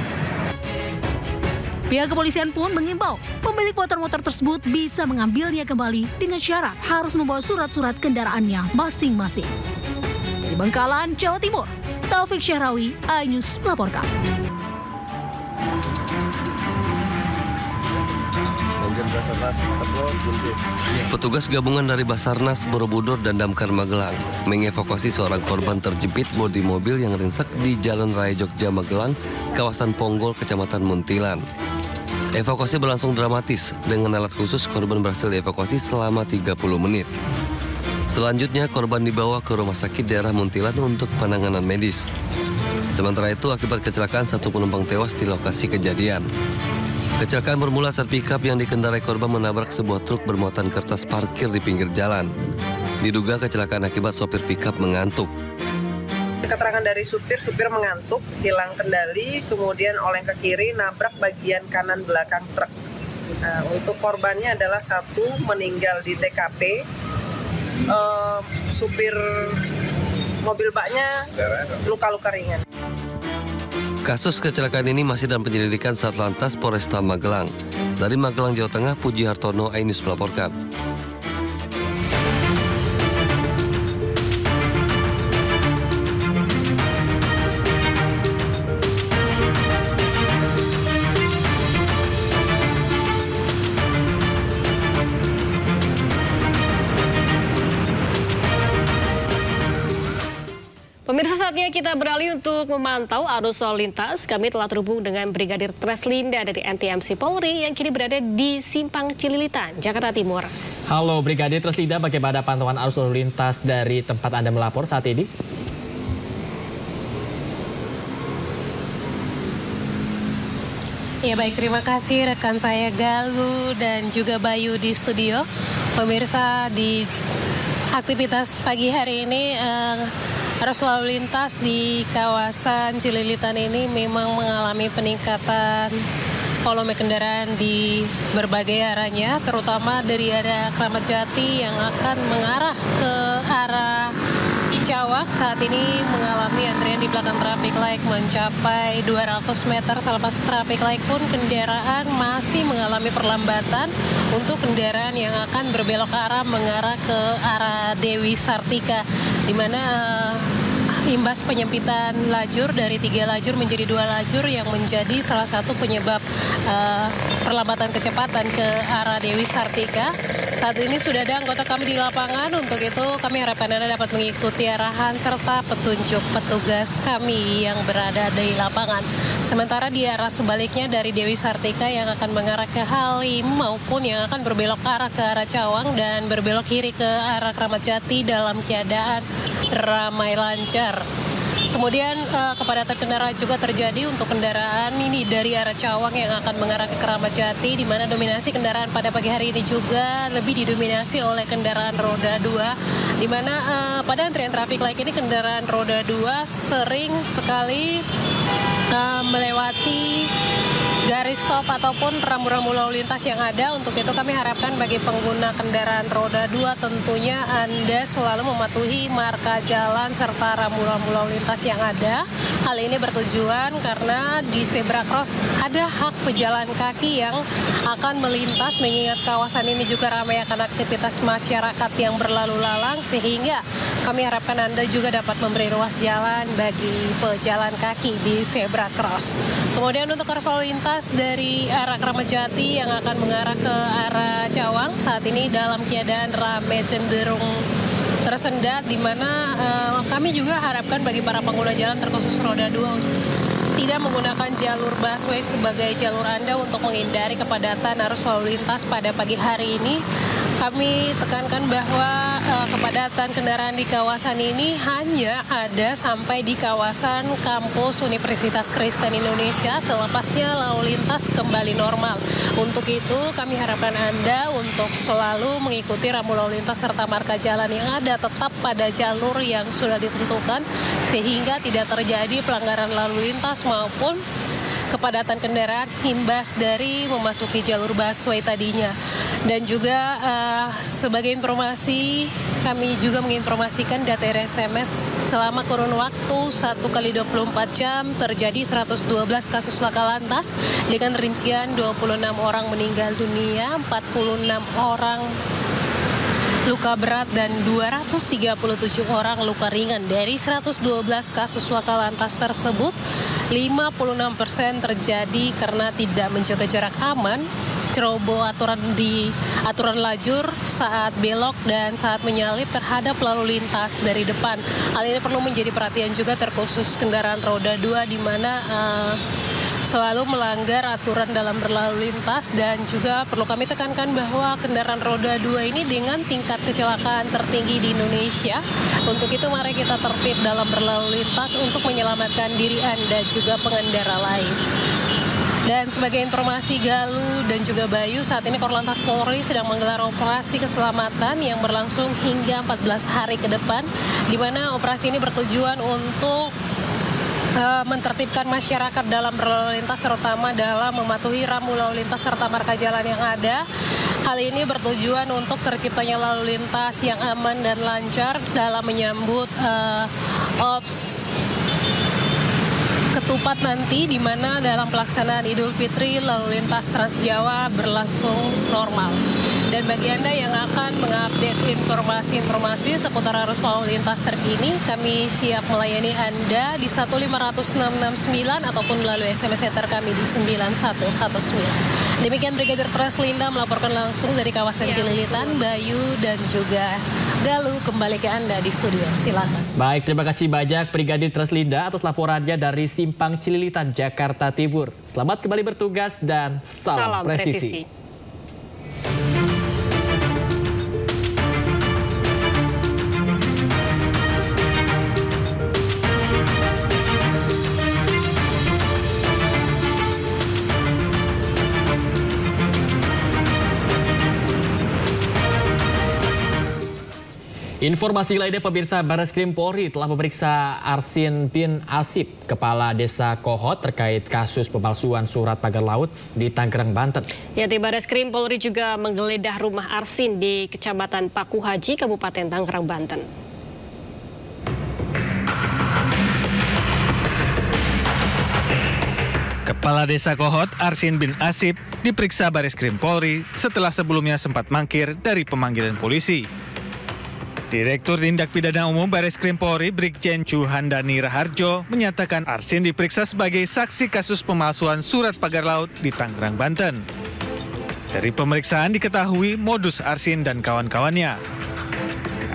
Pihak kepolisian pun mengimbau pemilik motor-motor tersebut bisa mengambilnya kembali dengan syarat harus membawa surat-surat kendaraannya masing-masing. Dari Bangkalan, Jawa Timur, Taufik Syahrawi, iNews melaporkan. Petugas gabungan dari Basarnas, Borobudur, dan Damkar Magelang mengevakuasi seorang korban terjepit bodi mobil yang ringsek di Jalan Raya Jogja Magelang, kawasan Ponggol, Kecamatan Muntilan. Evakuasi berlangsung dramatis. Dengan alat khusus, korban berhasil dievakuasi selama 30 menit. Selanjutnya, korban dibawa ke rumah sakit daerah Muntilan untuk penanganan medis. Sementara itu, akibat kecelakaan, 1 penumpang tewas di lokasi kejadian. Kecelakaan bermula saat pickup yang dikendarai korban menabrak sebuah truk bermuatan kertas parkir di pinggir jalan. Diduga kecelakaan akibat sopir pickup mengantuk. Keterangan dari supir mengantuk, hilang kendali, kemudian oleng ke kiri, nabrak bagian kanan belakang truk. Nah, untuk korbannya adalah 1 meninggal di TKP, supir mobil baknya luka-luka ringan. Kasus kecelakaan ini masih dalam penyelidikan Satlantas Polresta Magelang. Dari Magelang, Jawa Tengah, Puji Hartono, iNews melaporkan. Pemirsa, saatnya kita beralih untuk memantau arus lalu lintas. Kami telah terhubung dengan Brigadir Treslinda dari NTMC Polri yang kini berada di Simpang Cililitan, Jakarta Timur. Halo Brigadir Treslinda, bagaimana pantauan arus lalu lintas dari tempat Anda melapor saat ini? Ya baik, terima kasih rekan saya Galuh dan juga Bayu di studio. Pemirsa, di aktivitas pagi hari ini arus lalu lintas di kawasan Cililitan ini memang mengalami peningkatan volume kendaraan di berbagai arahnya, terutama dari arah Kramat Jati yang akan mengarah ke arah Cawang. Saat ini mengalami antrian di belakang traffic light mencapai 200 meter. Selepas traffic light pun kendaraan masih mengalami perlambatan untuk kendaraan yang akan berbelok arah mengarah ke arah Dewi Sartika, di mana imbas penyempitan lajur dari 3 lajur menjadi 2 lajur yang menjadi salah satu penyebab perlambatan kecepatan ke arah Dewi Sartika. Saat ini sudah ada anggota kami di lapangan, untuk itu kami harapkan Anda dapat mengikuti arahan serta petunjuk petugas kami yang berada di lapangan. Sementara di arah sebaliknya dari Dewi Sartika yang akan mengarah ke Halim maupun yang akan berbelok arah ke arah Cawang dan berbelok kiri ke arah Kramat Jati dalam keadaan ramai lancar. Kemudian kepadatan kendaraan juga terjadi untuk kendaraan ini dari arah Cawang yang akan mengarah ke Kramat Jati, di mana dominasi kendaraan pada pagi hari ini juga lebih didominasi oleh kendaraan roda 2, di mana pada antrian traffic light ini kendaraan roda 2 sering sekali melewati garis stop ataupun rambu-rambu lalu lintas yang ada. Untuk itu kami harapkan bagi pengguna kendaraan roda 2 tentunya Anda selalu mematuhi marka jalan serta rambu-rambu lalu lintas yang ada. Hal ini bertujuan karena di zebra cross ada hak pejalan kaki yang akan melintas, mengingat kawasan ini juga ramai akan aktivitas masyarakat yang berlalu lalang, sehingga kami harapkan Anda juga dapat memberi ruas jalan bagi pejalan kaki di zebra cross. Kemudian untuk arus lalu lintas dari arah Kramat Jati yang akan mengarah ke arah Cawang saat ini dalam keadaan ramai cenderung tersendat, di mana kami juga harapkan bagi para pengguna jalan terkhusus roda 2 tidak menggunakan jalur busway sebagai jalur Anda untuk menghindari kepadatan arus lalu lintas pada pagi hari ini. Kami tekankan bahwa kepadatan kendaraan di kawasan ini hanya ada sampai di kawasan kampus Universitas Kristen Indonesia, selepasnya lalu lintas kembali normal. Untuk itu kami harapkan Anda untuk selalu mengikuti rambu lalu lintas serta marka jalan yang ada tetap pada jalur yang sudah ditentukan, sehingga tidak terjadi pelanggaran lalu lintas maupun kepadatan kendaraan imbas dari memasuki jalur busway tadinya. Dan juga sebagai informasi, kami juga menginformasikan data RSMS selama kurun waktu 1 kali 24 jam terjadi 112 kasus laka lantas dengan rincian 26 orang meninggal dunia, 46 orang luka berat dan 237 orang luka ringan. Dari 112 kasus laka lantas tersebut, 56% terjadi karena tidak menjaga jarak aman, ceroboh aturan lajur saat belok dan saat menyalip terhadap lalu lintas dari depan. Hal ini perlu menjadi perhatian juga terkhusus kendaraan roda 2, di mana selalu melanggar aturan dalam berlalu lintas. Dan juga perlu kami tekankan bahwa kendaraan roda 2 ini dengan tingkat kecelakaan tertinggi di Indonesia. Untuk itu mari kita tertib dalam berlalu lintas untuk menyelamatkan diri Anda juga pengendara lain. Dan sebagai informasi Galuh dan juga Bayu, saat ini Korlantas Polri sedang menggelar operasi keselamatan yang berlangsung hingga 14 hari ke depan, di mana operasi ini bertujuan untuk mentertibkan masyarakat dalam berlalu lintas, terutama dalam mematuhi rambu lalu lintas serta marka jalan yang ada. Hal ini bertujuan untuk terciptanya lalu lintas yang aman dan lancar dalam menyambut Ops Ketupat nanti, di mana dalam pelaksanaan Idul Fitri lalu lintas Trans Jawa berlangsung normal. Dan bagi Anda yang akan mengupdate informasi-informasi seputar arus lalu lintas terkini, kami siap melayani Anda di 15669 ataupun melalui SMS Ether kami di 9119. Demikian Brigadir Treslinda melaporkan langsung dari kawasan Cililitan. Bayu dan juga Galuh kembali ke Anda di studio. Silakan. Baik, terima kasih banyak Brigadir Treslinda atas laporannya dari Simpang Cililitan, Jakarta Timur. Selamat kembali bertugas dan salam presisi. Informasi lainnya, pemirsa, Barreskrim Polri telah memeriksa Arsin bin Asip, Kepala Desa Kohot, terkait kasus pemalsuan surat pagar laut di Tangerang, Banten. Ya, di Barreskrim Polri juga menggeledah rumah Arsin di Kecamatan Paku Haji, Kabupaten Tangerang, Banten. Kepala Desa Kohot, Arsin bin Asip, diperiksa Barreskrim Polri setelah sebelumnya sempat mangkir dari pemanggilan polisi. Direktur Tindak Pidana Umum Barreskrim Polri Brigjen Chuhandani Raharjo menyatakan Arsin diperiksa sebagai saksi kasus pemalsuan surat pagar laut di Tangerang, Banten. Dari pemeriksaan diketahui modus Arsin dan kawan-kawannya.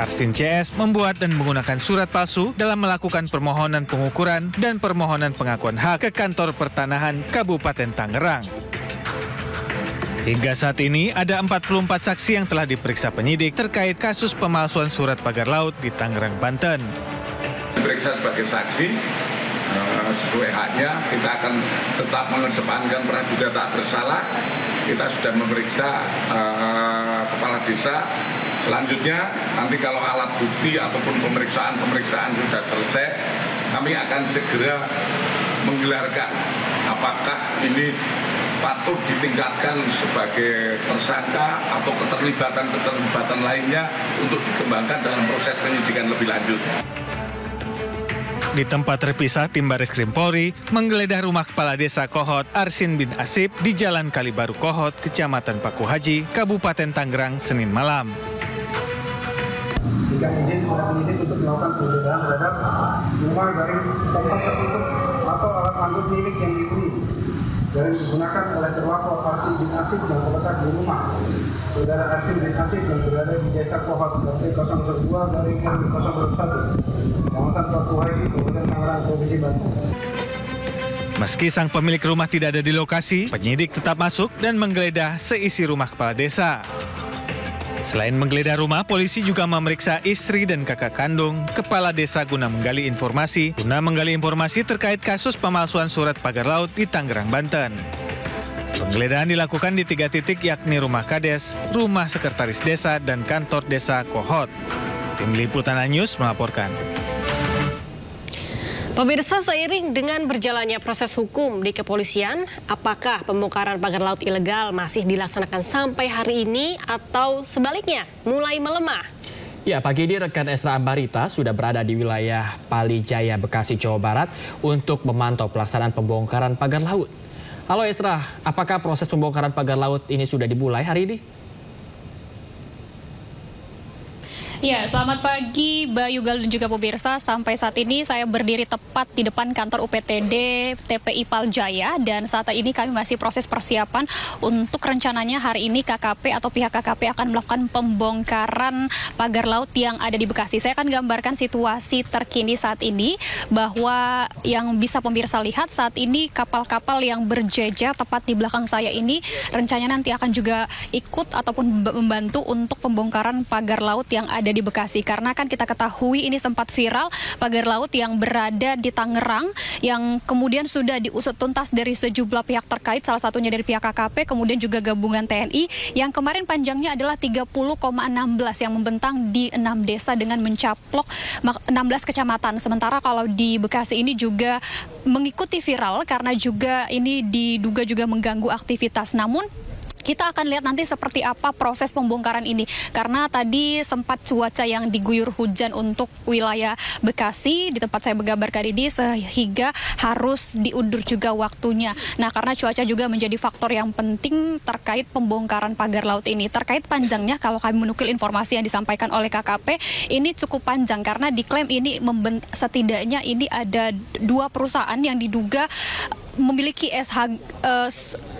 Arsin CS membuat dan menggunakan surat palsu dalam melakukan permohonan pengukuran dan permohonan pengakuan hak ke Kantor Pertanahan Kabupaten Tangerang. Hingga saat ini ada 44 saksi yang telah diperiksa penyidik terkait kasus pemalsuan surat pagar laut di Tangerang, Banten. Diperiksa sebagai saksi, sesuai haknya, kita akan tetap mengedepankan praduga tak bersalah. Kita sudah memeriksa kepala desa. Selanjutnya, nanti kalau alat bukti ataupun pemeriksaan sudah selesai, kami akan segera menggelarkan apakah ini patut ditingkatkan sebagai tersangka atau keterlibatan lainnya untuk dikembangkan dalam proses penyidikan lebih lanjut. Di tempat terpisah, tim Barreskrim Polri menggeledah rumah Kepala Desa Kohot Arsin bin Asip di Jalan Kalibaru Kohot, Kecamatan Paku Haji, Kabupaten Tangerang, Senin malam. Jika izin kepada penyidik untuk melakukan penggeledahan terhadap rumah dari tempat tertutup atau alat angkut milik yang dihuni yang digunakan oleh terdakwa Arsin bin Asip yang terletak di rumah saudara Arsin bin Asip yang berada di Desa Kohot RT 002/021 Kecamatan Paku Haji, Kabupaten Tangerang, Provinsi Banten. Meski sang pemilik rumah tidak ada di lokasi, penyidik tetap masuk dan menggeledah seisi rumah kepala desa. Selain menggeledah rumah, polisi juga memeriksa istri dan kakak kandung kepala desa guna menggali informasi terkait kasus pemalsuan surat pagar laut di Tangerang, Banten. Penggeledahan dilakukan di 3 titik, yakni rumah Kades, rumah sekretaris desa, dan kantor desa Kohot. Tim Liputan News melaporkan. Pemirsa, seiring dengan berjalannya proses hukum di kepolisian, apakah pembongkaran pagar laut ilegal masih dilaksanakan sampai hari ini atau sebaliknya mulai melemah? Ya, pagi ini rekan Esra Ambarita sudah berada di wilayah Palijaya, Bekasi, Jawa Barat untuk memantau pelaksanaan pembongkaran pagar laut. Halo Esra, apakah proses pembongkaran pagar laut ini sudah dimulai hari ini? Ya, selamat pagi Bayu, Gal, dan juga pemirsa. Sampai saat ini saya berdiri tepat di depan kantor UPTD TPI Palijaya, dan saat ini kami masih proses persiapan untuk rencananya hari ini KKP atau pihak KKP akan melakukan pembongkaran pagar laut yang ada di Bekasi. Saya akan gambarkan situasi terkini saat ini, bahwa yang bisa pemirsa lihat saat ini kapal-kapal yang berjejer tepat di belakang saya ini rencananya nanti akan juga ikut ataupun membantu untuk pembongkaran pagar laut yang ada di Bekasi, karena kan kita ketahui ini sempat viral pagar laut yang berada di Tangerang yang kemudian sudah diusut tuntas dari sejumlah pihak terkait, salah satunya dari pihak KKP, kemudian juga gabungan TNI yang kemarin panjangnya adalah 30,16 yang membentang di 6 desa dengan mencaplok 16 kecamatan. Sementara kalau di Bekasi ini juga mengikuti viral karena juga ini diduga juga mengganggu aktivitas. Namun kita akan lihat nanti seperti apa proses pembongkaran ini. Karena tadi sempat cuaca yang diguyur hujan untuk wilayah Bekasi di tempat saya menggambarkan ini sehingga harus diundur juga waktunya. Nah, karena cuaca juga menjadi faktor yang penting terkait pembongkaran pagar laut ini. Terkait panjangnya, kalau kami menukil informasi yang disampaikan oleh KKP, ini cukup panjang karena diklaim ini setidaknya ini ada 2 perusahaan yang diduga memiliki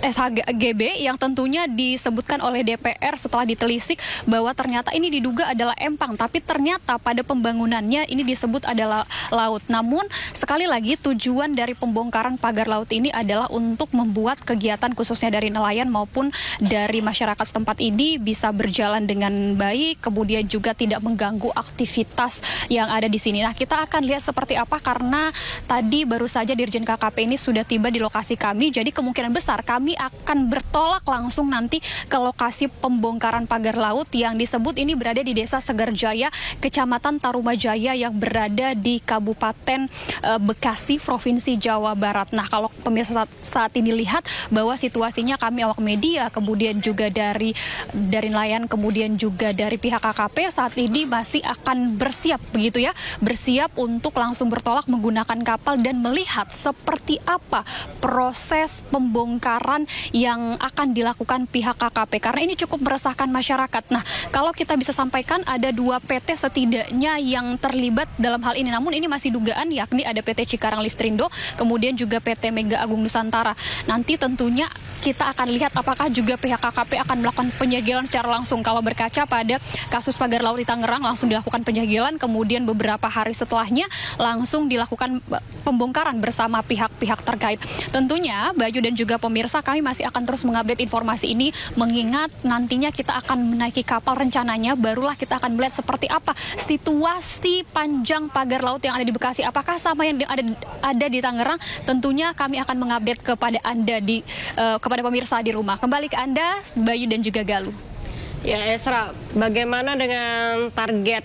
SHGB yang tentunya disebutkan oleh DPR setelah ditelisik bahwa ternyata ini diduga adalah empang, tapi ternyata pada pembangunannya ini disebut adalah laut. Namun sekali lagi tujuan dari pembongkaran pagar laut ini adalah untuk membuat kegiatan khususnya dari nelayan maupun dari masyarakat setempat ini bisa berjalan dengan baik, kemudian juga tidak mengganggu aktivitas yang ada di sini. Nah, kita akan lihat seperti apa karena tadi baru saja Dirjen KKP ini sudah tiba di lokasi kami, jadi kemungkinan besar kami akan bertolak langsung nanti ke lokasi pembongkaran pagar laut yang disebut ini berada di Desa Segarjaya, Kecamatan Tarumajaya yang berada di Kabupaten Bekasi, Provinsi Jawa Barat. Nah, kalau pemirsa saat ini lihat bahwa situasinya kami awak media, kemudian juga dari nelayan, kemudian juga dari pihak KKP saat ini masih akan bersiap begitu ya, bersiap untuk langsung bertolak menggunakan kapal dan melihat seperti apa proses pembongkaran yang akan dilakukan pihak KKP karena ini cukup meresahkan masyarakat. Nah, kalau kita bisa sampaikan ada 2 PT setidaknya yang terlibat dalam hal ini, namun ini masih dugaan, yakni ada PT Cikarang Listrindo, kemudian juga PT Mega Agung Nusantara. Nanti tentunya kita akan lihat apakah juga pihak KKP akan melakukan penyegelan secara langsung. Kalau berkaca pada kasus pagar laut di Tangerang, langsung dilakukan penyegelan, kemudian beberapa hari setelahnya langsung dilakukan pembongkaran bersama pihak-pihak terkait. Tentunya Bayu dan juga pemirsa, kami masih akan terus mengupdate informasi ini, mengingat nantinya kita akan menaiki kapal rencananya, barulah kita akan melihat seperti apa situasi panjang pagar laut yang ada di Bekasi. Apakah sama yang ada di Tangerang? Tentunya kami akan mengupdate kepada Anda kepada pemirsa di rumah. Kembali ke Anda, Bayu dan juga Galuh. Ya, Esra, bagaimana dengan target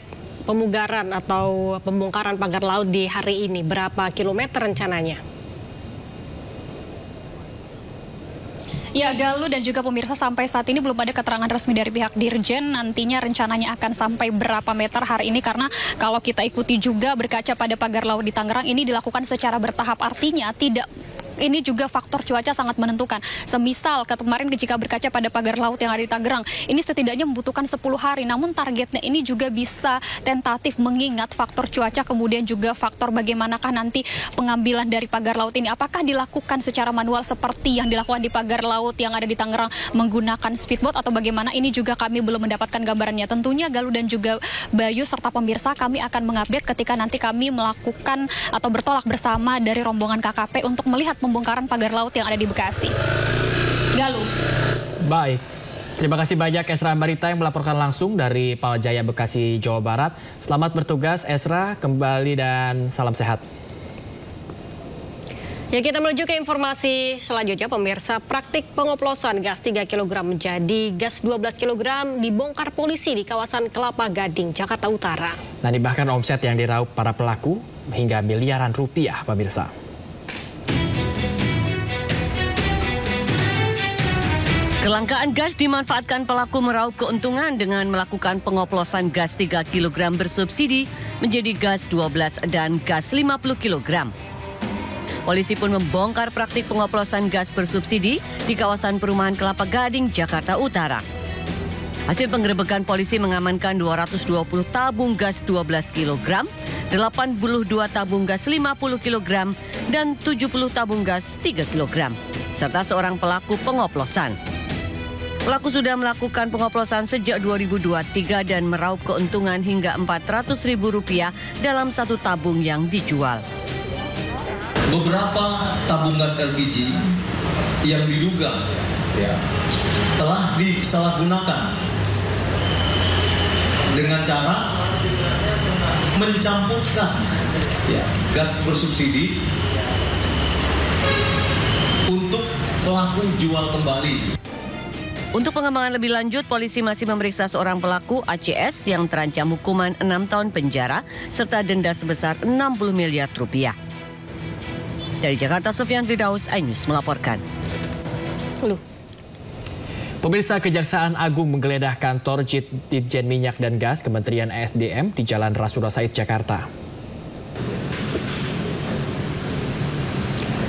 pemugaran atau pembongkaran pagar laut di hari ini? Berapa kilometer rencananya? Ya, Galuh dan juga pemirsa, sampai saat ini belum ada keterangan resmi dari pihak Dirjen nantinya rencananya akan sampai berapa meter hari ini, karena kalau kita ikuti juga berkaca pada pagar laut di Tangerang ini dilakukan secara bertahap, artinya ini juga faktor cuaca sangat menentukan. Semisal kemarin jika berkaca pada pagar laut yang ada di Tangerang, ini setidaknya membutuhkan 10 hari. Namun targetnya ini juga bisa tentatif mengingat faktor cuaca, kemudian juga faktor bagaimanakah nanti pengambilan dari pagar laut ini. Apakah dilakukan secara manual seperti yang dilakukan di pagar laut yang ada di Tangerang menggunakan speedboat atau bagaimana? Ini juga kami belum mendapatkan gambarannya. Tentunya Galuh dan juga Bayu serta pemirsa, kami akan mengupdate ketika nanti kami melakukan atau bertolak bersama dari rombongan KKP untuk melihat pembongkaran pagar laut yang ada di Bekasi. Galuh. Baik. Terima kasih banyak Esra Barita yang melaporkan langsung dari Paljaya, Bekasi, Jawa Barat. Selamat bertugas Esra, kembali dan salam sehat. Ya, kita menuju ke informasi selanjutnya, pemirsa. Praktik pengoplosan gas 3 kg menjadi gas 12 kg dibongkar polisi di kawasan Kelapa Gading, Jakarta Utara. Nah, bahkan omset yang diraup para pelaku hingga miliaran rupiah, pemirsa. Kelangkaan gas dimanfaatkan pelaku meraup keuntungan dengan melakukan pengoplosan gas 3 kg bersubsidi menjadi gas 12 dan gas 50 kg. Polisi pun membongkar praktik pengoplosan gas bersubsidi di kawasan perumahan Kelapa Gading, Jakarta Utara. Hasil penggerebekan polisi mengamankan 220 tabung gas 12 kg, 82 tabung gas 50 kg, dan 70 tabung gas 3 kg, serta seorang pelaku pengoplosan. Pelaku sudah melakukan pengoplosan sejak 2023 dan meraup keuntungan hingga Rp400.000 dalam satu tabung yang dijual. Beberapa tabung gas LPG yang diduga telah disalahgunakan dengan cara mencampurkan gas bersubsidi untuk pelaku jual kembali. Untuk pengembangan lebih lanjut, polisi masih memeriksa seorang pelaku ACS yang terancam hukuman 6 tahun penjara serta denda sebesar Rp60 miliar. Dari Jakarta, Sofyan Firdaus, iNews melaporkan. Pemirsa, Kejaksaan Agung menggeledah kantor Ditjen Minyak dan Gas Kementerian ESDM di Jalan Rasuna Said, Jakarta.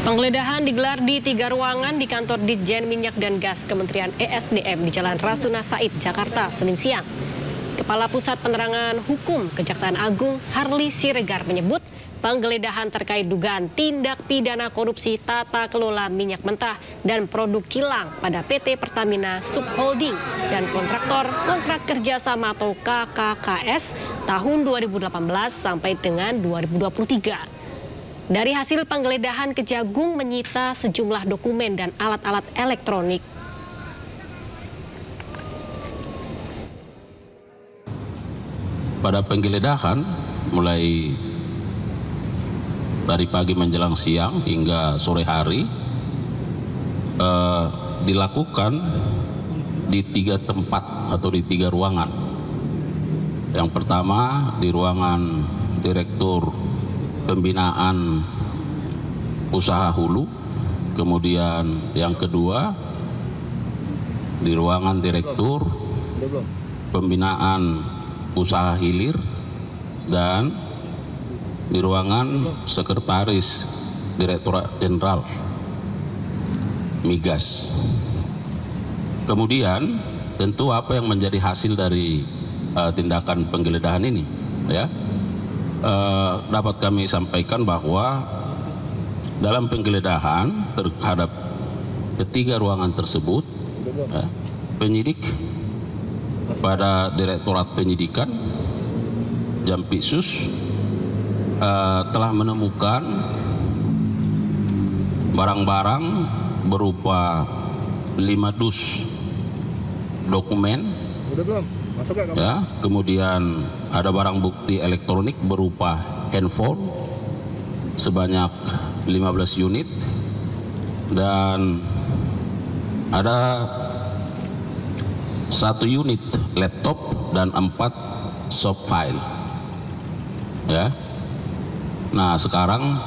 Penggeledahan digelar di 3 ruangan di kantor Ditjen Minyak dan Gas Kementerian ESDM di Jalan Rasuna Said, Jakarta, Senin siang. Kepala Pusat Penerangan Hukum Kejaksaan Agung, Harli Siregar, menyebut penggeledahan terkait dugaan tindak pidana korupsi tata kelola minyak mentah dan produk kilang pada PT Pertamina Subholding dan kontraktor kontrak kerjasama atau KKKS tahun 2018 sampai dengan 2023. Dari hasil penggeledahan, Kejagung menyita sejumlah dokumen dan alat-alat elektronik. Pada penggeledahan mulai dari pagi menjelang siang hingga sore hari dilakukan di 3 tempat atau di 3 ruangan. Yang pertama di ruangan Direktur Pembinaan Usaha Hulu, kemudian yang kedua di ruangan Direktur Pembinaan Usaha Hilir, dan di ruangan Sekretaris Direktorat Jenderal Migas. Kemudian tentu apa yang menjadi hasil dari tindakan penggeledahan ini, ya, dapat kami sampaikan bahwa dalam penggeledahan terhadap ketiga ruangan tersebut, penyidik pada Direktorat Penyidikan Jampitsus telah menemukan barang-barang berupa 5 dus dokumen, ya, kemudian ada barang bukti elektronik berupa handphone sebanyak 15 unit, dan ada 1 unit laptop dan 4 soft file, ya. Nah, sekarang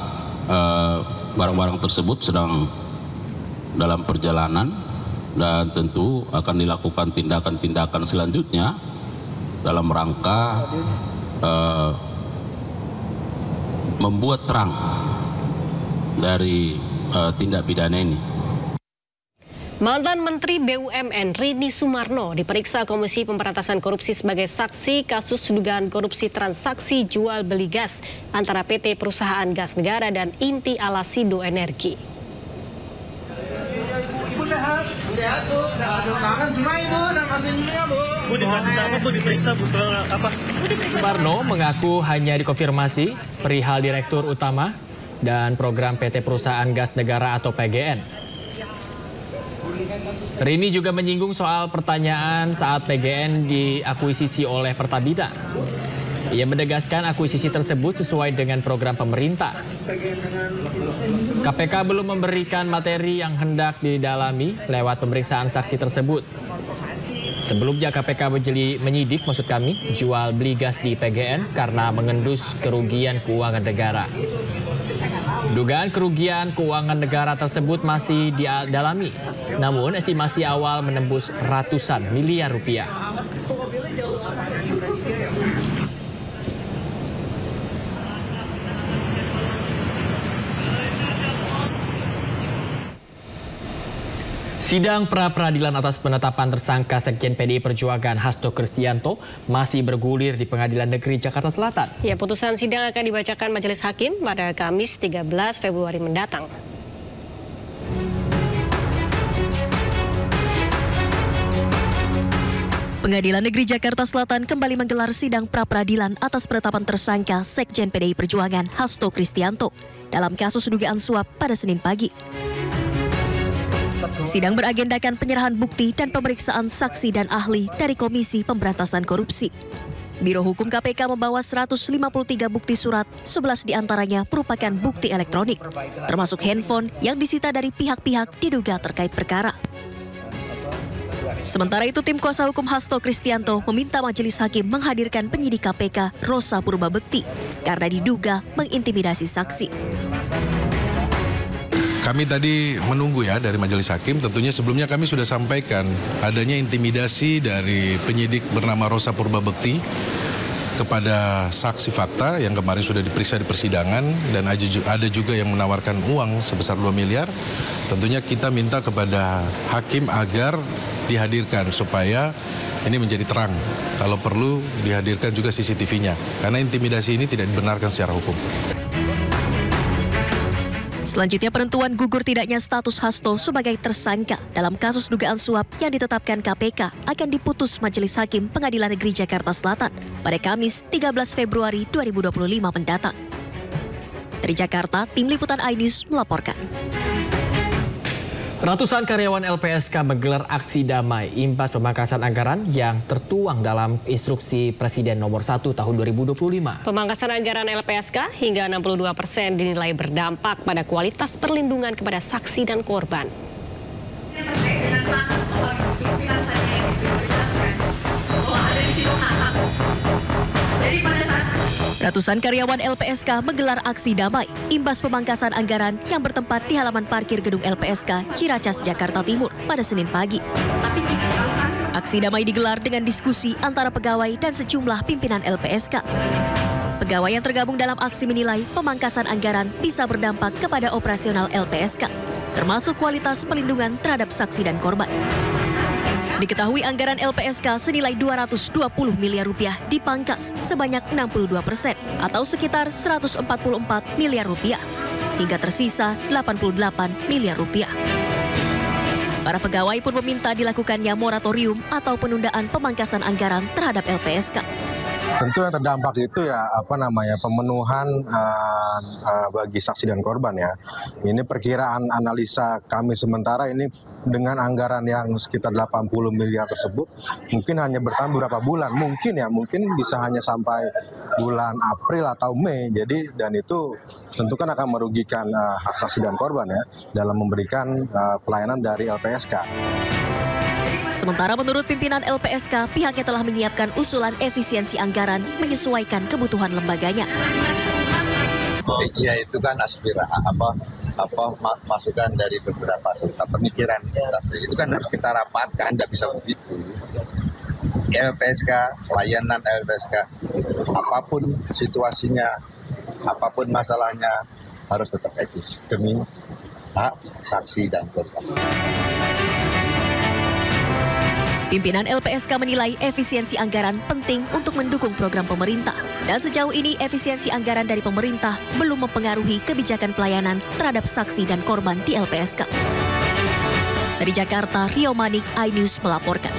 barang-barang tersebut sedang dalam perjalanan dan tentu akan dilakukan tindakan-tindakan selanjutnya dalam rangka membuat terang dari tindak pidana ini. Mantan Menteri BUMN Rini Sumarno diperiksa Komisi Pemberantasan Korupsi sebagai saksi kasus dugaan korupsi transaksi jual beli gas antara PT Perusahaan Gas Negara dan Inti Alasido Energi. Ibu sehat? Sehat, Bu. Makan semua, Ibu. Dan masih Bu. Bu, dikasih apa, Bu? Diperiksa, Bu? Apa? Sumarno mengaku hanya dikonfirmasi perihal Direktur Utama dan Program PT Perusahaan Gas Negara atau PGN. Rini juga menyinggung soal pertanyaan saat PGN diakuisisi oleh Pertamina. Ia menegaskan akuisisi tersebut sesuai dengan program pemerintah. KPK belum memberikan materi yang hendak didalami lewat pemeriksaan saksi tersebut. Sebelumnya KPK menyidik jual beli gas di PGN karena mengendus kerugian keuangan negara. Dugaan kerugian keuangan negara tersebut masih didalami, namun estimasi awal menembus ratusan miliar rupiah. Sidang pra-peradilan atas penetapan tersangka Sekjen PDI Perjuangan Hasto Kristianto masih bergulir di Pengadilan Negeri Jakarta Selatan. Ya, putusan sidang akan dibacakan Majelis Hakim pada Kamis 13 Februari mendatang. Pengadilan Negeri Jakarta Selatan kembali menggelar sidang pra-peradilan atas penetapan tersangka Sekjen PDI Perjuangan Hasto Kristianto dalam kasus dugaan suap pada Senin pagi. Sidang beragendakan penyerahan bukti dan pemeriksaan saksi dan ahli dari Komisi Pemberantasan Korupsi. Biro Hukum KPK membawa 153 bukti surat, 11 diantaranya merupakan bukti elektronik, termasuk handphone yang disita dari pihak-pihak diduga terkait perkara. Sementara itu, tim kuasa hukum Hasto Kristianto meminta Majelis Hakim menghadirkan penyidik KPK Rosa Purbabekti karena diduga mengintimidasi saksi. Kami tadi menunggu ya dari Majelis Hakim, tentunya sebelumnya kami sudah sampaikan adanya intimidasi dari penyidik bernama Rosa Purbabekti kepada saksi fakta yang kemarin sudah diperiksa di persidangan, dan ada juga yang menawarkan uang sebesar 2 miliar. Tentunya kita minta kepada hakim agar dihadirkan supaya ini menjadi terang. Kalau perlu dihadirkan juga CCTV-nya, karena intimidasi ini tidak dibenarkan secara hukum. Selanjutnya, penentuan gugur tidaknya status Hasto sebagai tersangka dalam kasus dugaan suap yang ditetapkan KPK akan diputus Majelis Hakim Pengadilan Negeri Jakarta Selatan pada Kamis 13 Februari 2025 mendatang. Dari Jakarta, Tim Liputan iNews melaporkan. Ratusan karyawan LPSK menggelar aksi damai imbas pemangkasan anggaran yang tertuang dalam Instruksi Presiden Nomor 1 Tahun 2025. Pemangkasan anggaran LPSK hingga 62% dinilai berdampak pada kualitas perlindungan kepada saksi dan korban. Ratusan karyawan LPSK menggelar aksi damai imbas pemangkasan anggaran yang bertempat di halaman parkir gedung LPSK Ciracas, Jakarta Timur pada Senin pagi. Aksi damai digelar dengan diskusi antara pegawai dan sejumlah pimpinan LPSK. Pegawai yang tergabung dalam aksi menilai pemangkasan anggaran bisa berdampak kepada operasional LPSK, termasuk kualitas perlindungan terhadap saksi dan korban. Diketahui anggaran LPSK senilai 220 miliar rupiah dipangkas sebanyak 62% atau sekitar 144 miliar rupiah, hingga tersisa 88 miliar rupiah. Para pegawai pun meminta dilakukannya moratorium atau penundaan pemangkasan anggaran terhadap LPSK. Tentu yang terdampak itu ya pemenuhan bagi saksi dan korban ya. Ini perkiraan analisa kami sementara ini dengan anggaran yang sekitar 80 miliar tersebut mungkin hanya bertahan beberapa bulan, mungkin bisa hanya sampai bulan April atau Mei. Jadi dan itu tentu kan akan merugikan hak saksi dan korban ya dalam memberikan pelayanan dari LPSK. Sementara menurut pimpinan LPSK, pihaknya telah menyiapkan usulan efisiensi anggaran menyesuaikan kebutuhan lembaganya. Ya itu kan masukan dari beberapa serta pemikiran. Itu kan harus kita rapatkan, tidak bisa begitu. LPSK, pelayanan LPSK, apapun situasinya, apapun masalahnya harus tetap eksis demi hak saksi dan korban. Pimpinan LPSK menilai efisiensi anggaran penting untuk mendukung program pemerintah. Dan sejauh ini efisiensi anggaran dari pemerintah belum mempengaruhi kebijakan pelayanan terhadap saksi dan korban di LPSK. Dari Jakarta, Rio Manik, iNews melaporkan.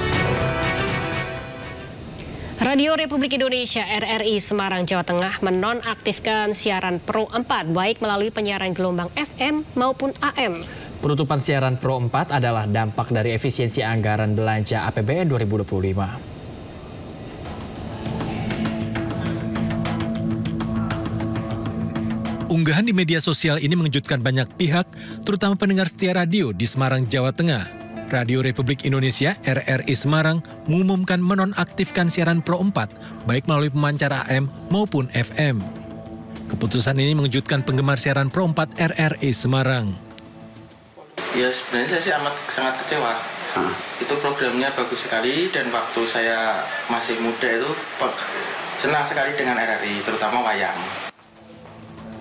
Radio Republik Indonesia RRI Semarang, Jawa Tengah menonaktifkan siaran Pro 4 baik melalui penyiaran gelombang FM maupun AM. Penutupan siaran Pro 4 adalah dampak dari efisiensi anggaran belanja APBN 2025. Unggahan di media sosial ini mengejutkan banyak pihak, terutama pendengar setia radio di Semarang, Jawa Tengah. Radio Republik Indonesia RRI Semarang mengumumkan menonaktifkan siaran Pro 4, baik melalui pemancar AM maupun FM. Keputusan ini mengejutkan penggemar siaran Pro 4 RRI Semarang. Ya sebenarnya saya sih sangat kecewa. Itu programnya bagus sekali dan waktu saya masih muda itu senang sekali dengan RRI, terutama wayang.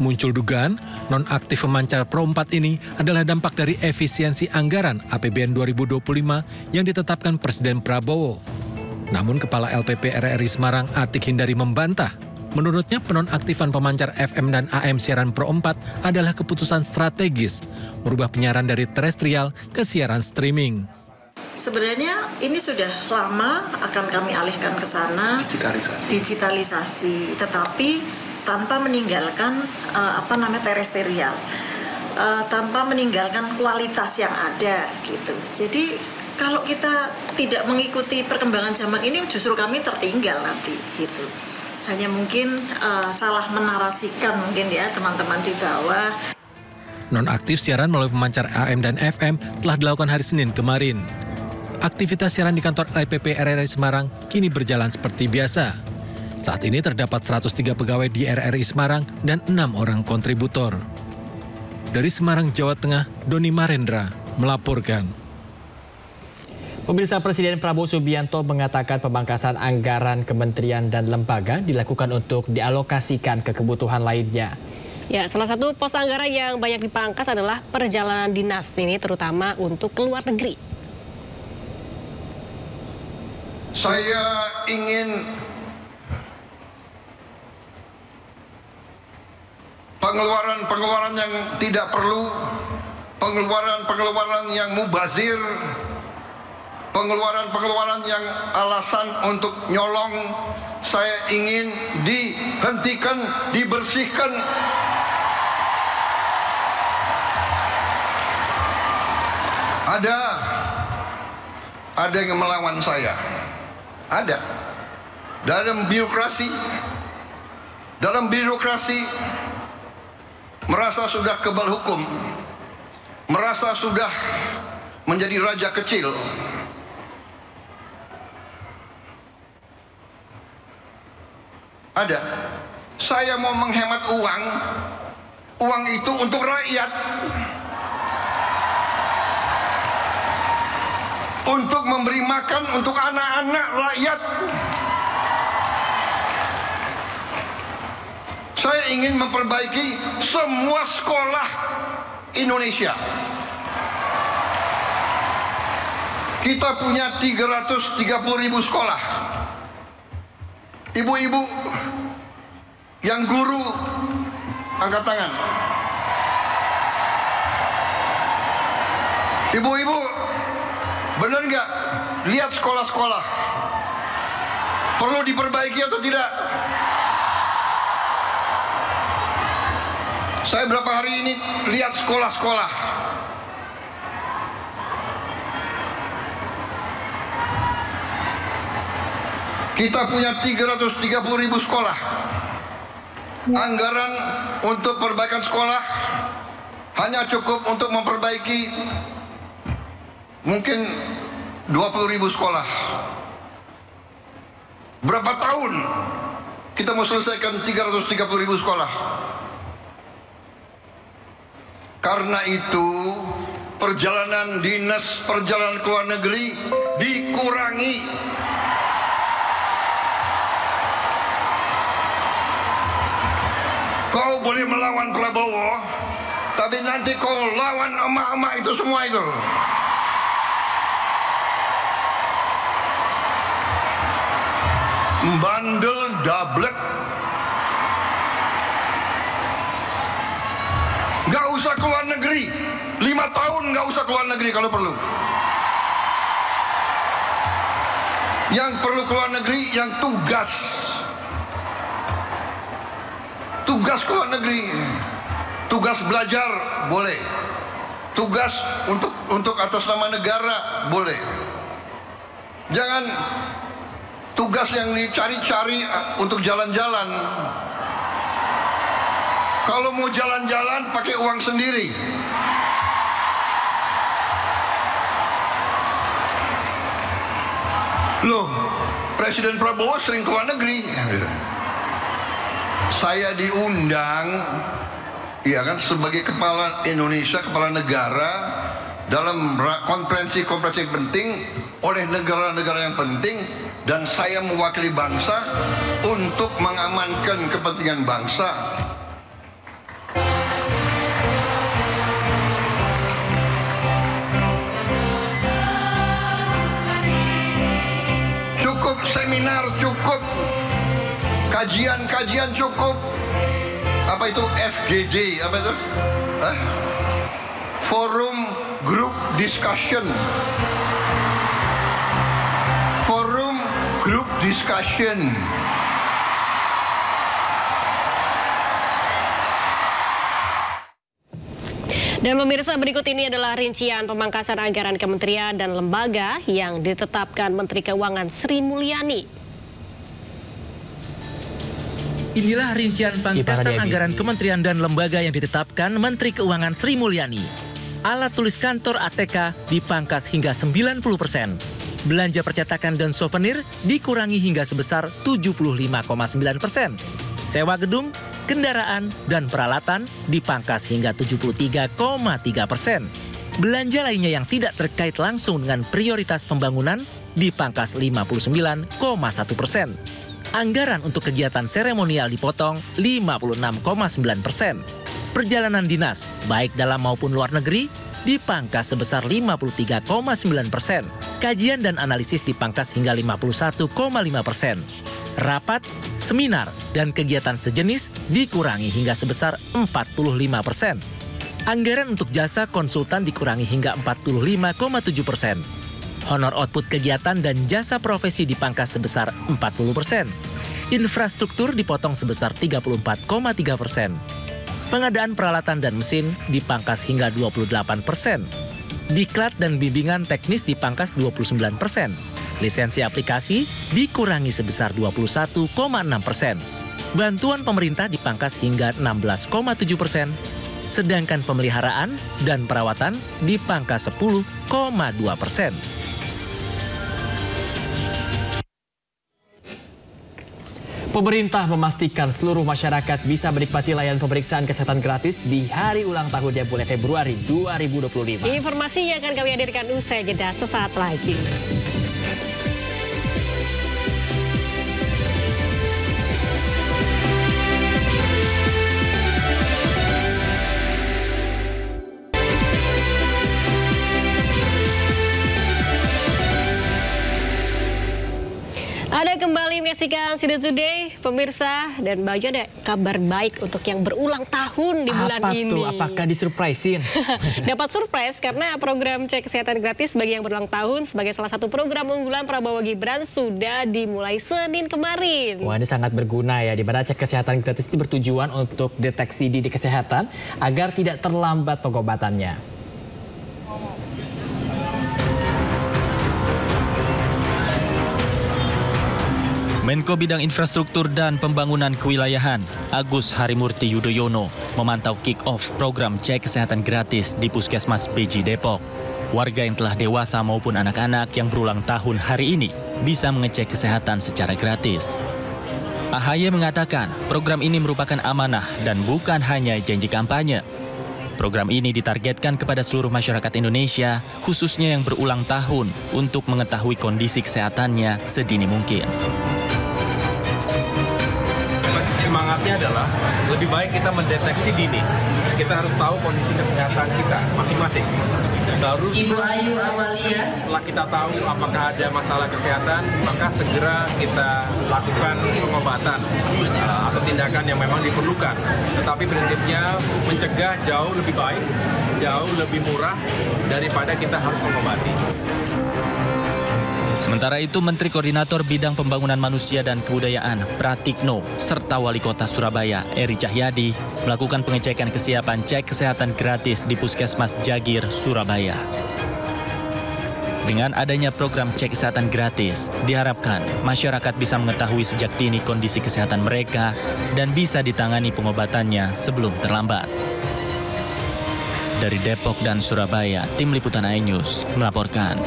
Muncul dugaan nonaktif pemancar Pro 4 ini adalah dampak dari efisiensi anggaran APBN 2025 yang ditetapkan Presiden Prabowo. Namun Kepala LPP RRI Semarang Atik Hindari membantah. Menurutnya penonaktifan pemancar FM dan AM siaran Pro 4 adalah keputusan strategis, merubah penyiaran dari terestrial ke siaran streaming. Sebenarnya ini sudah lama akan kami alihkan ke sana, digitalisasi, tetapi tanpa meninggalkan terestrial, tanpa meninggalkan kualitas yang ada gitu. Jadi kalau kita tidak mengikuti perkembangan zaman ini, justru kami tertinggal nanti gitu. Hanya mungkin salah menarasikan mungkin ya teman-teman di bawah. Nonaktif siaran melalui pemancar AM dan FM telah dilakukan hari Senin kemarin. Aktivitas siaran di kantor LPP RRI Semarang kini berjalan seperti biasa. Saat ini terdapat 103 pegawai di RRI Semarang dan 6 orang kontributor. Dari Semarang, Jawa Tengah, Doni Marendra melaporkan. Pemirsa, Presiden Prabowo Subianto mengatakan pemangkasan anggaran kementerian dan lembaga dilakukan untuk dialokasikan ke kebutuhan lainnya. Ya, salah satu pos anggaran yang banyak dipangkas adalah perjalanan dinas, ini terutama untuk ke luar negeri. Saya ingin pengeluaran-pengeluaran yang tidak perlu, pengeluaran-pengeluaran yang mubazir, pengeluaran-pengeluaran yang alasan untuk nyolong, saya ingin dihentikan, dibersihkan. Ada yang melawan saya. Ada. Dalam birokrasi merasa sudah kebal hukum, merasa sudah menjadi raja kecil. Ada. Saya mau menghemat uang itu untuk rakyat, untuk memberi makan untuk anak-anak rakyat. Saya ingin memperbaiki semua sekolah Indonesia. Kita punya 330.000 sekolah. Ibu-ibu yang guru, angkat tangan. Ibu-ibu, benar nggak? Lihat sekolah-sekolah. Perlu diperbaiki atau tidak? Saya berapa hari ini lihat sekolah-sekolah. Kita punya 330.000 sekolah. Anggaran untuk perbaikan sekolah hanya cukup untuk memperbaiki mungkin 20.000 sekolah. Berapa tahun kita mau selesaikan 330.000 sekolah? Karena itu perjalanan dinas, perjalanan ke luar negeri dikurangi. Kau boleh melawan Prabowo, tapi nanti kau lawan emak-emak itu semua itu. Bandel dablek. Gak usah keluar negeri, 5 tahun gak usah keluar negeri kalau perlu. Yang perlu keluar negeri yang tugas keluar negeri, tugas belajar boleh, tugas untuk atas nama negara boleh. Jangan tugas yang dicari-cari untuk jalan-jalan. Kalau mau jalan-jalan pakai uang sendiri. Loh, Presiden Prabowo sering keluar negeri. Saya diundang, ya kan, sebagai kepala Indonesia, kepala negara dalam konferensi-konferensi penting oleh negara-negara yang penting, dan saya mewakili bangsa untuk mengamankan kepentingan bangsa. Cukup seminar, cukup kajian cukup. Apa itu FGD? Apa itu? Forum Group Discussion. Forum Group Discussion. Dan pemirsa, berikut ini adalah rincian pemangkasan anggaran kementerian dan lembaga yang ditetapkan Menteri Keuangan Sri Mulyani. Inilah rincian pangkasan anggaran kementerian dan lembaga yang ditetapkan Menteri Keuangan Sri Mulyani. Alat tulis kantor ATK dipangkas hingga 90%. Belanja percetakan dan souvenir dikurangi hingga sebesar 75,9%. Sewa gedung kendaraan, dan peralatan dipangkas hingga 73,3%. Belanja lainnya yang tidak terkait langsung dengan prioritas pembangunan dipangkas 59,1%. Anggaran untuk kegiatan seremonial dipotong 56,9%. Perjalanan dinas, baik dalam maupun luar negeri, dipangkas sebesar 53,9%. Kajian dan analisis dipangkas hingga 51,5%. Rapat, seminar, dan kegiatan sejenis dikurangi hingga sebesar 45%. Anggaran untuk jasa konsultan dikurangi hingga 45,7%. Honor output kegiatan dan jasa profesi dipangkas sebesar 40%. Infrastruktur dipotong sebesar 34,3%. Pengadaan peralatan dan mesin dipangkas hingga 28%. Diklat dan bimbingan teknis dipangkas 29%. Lisensi aplikasi dikurangi sebesar 21,6%. Bantuan pemerintah dipangkas hingga 16,7%. Sedangkan pemeliharaan dan perawatan dipangkas 10,2%. Pemerintah memastikan seluruh masyarakat bisa menikmati layanan pemeriksaan kesehatan gratis di hari ulang tahunnya bulan Februari 2025. Informasinya akan kami hadirkan usai jeda sesaat lagi. Anda kembali menyaksikan Sido Today, pemirsa, dan Mbak Jo ada kabar baik untuk yang berulang tahun di bulan ini. Apa tuh? Apakah disurprisein? Dapat surprise karena program cek kesehatan gratis bagi yang berulang tahun sebagai salah satu program unggulan Prabowo Gibran sudah dimulai Senin kemarin. Wah, ini sangat berguna ya, di mana cek kesehatan gratis itu bertujuan untuk deteksi dini kesehatan agar tidak terlambat pengobatannya. Menko Bidang Infrastruktur dan Pembangunan Kewilayahan, Agus Harimurti Yudhoyono, memantau kick-off program cek kesehatan gratis di Puskesmas Beji Depok. Warga yang telah dewasa maupun anak-anak yang berulang tahun hari ini bisa mengecek kesehatan secara gratis. AHY mengatakan program ini merupakan amanah dan bukan hanya janji kampanye. Program ini ditargetkan kepada seluruh masyarakat Indonesia, khususnya yang berulang tahun, untuk mengetahui kondisi kesehatannya sedini mungkin. Semangatnya adalah lebih baik kita mendeteksi dini. Kita harus tahu kondisi kesehatan kita masing-masing. Terus Ibu Ayu Awalia, setelah kita tahu apakah ada masalah kesehatan, maka segera kita lakukan pengobatan atau tindakan yang memang diperlukan. Tetapi prinsipnya mencegah jauh lebih baik, jauh lebih murah daripada kita harus mengobati. Sementara itu, Menteri Koordinator Bidang Pembangunan Manusia dan Kebudayaan Pratikno serta Wali Kota Surabaya Eri Cahyadi melakukan pengecekan kesiapan cek kesehatan gratis di Puskesmas Jagir, Surabaya. Dengan adanya program cek kesehatan gratis, diharapkan masyarakat bisa mengetahui sejak dini kondisi kesehatan mereka dan bisa ditangani pengobatannya sebelum terlambat. Dari Depok dan Surabaya, Tim Liputan iNews melaporkan.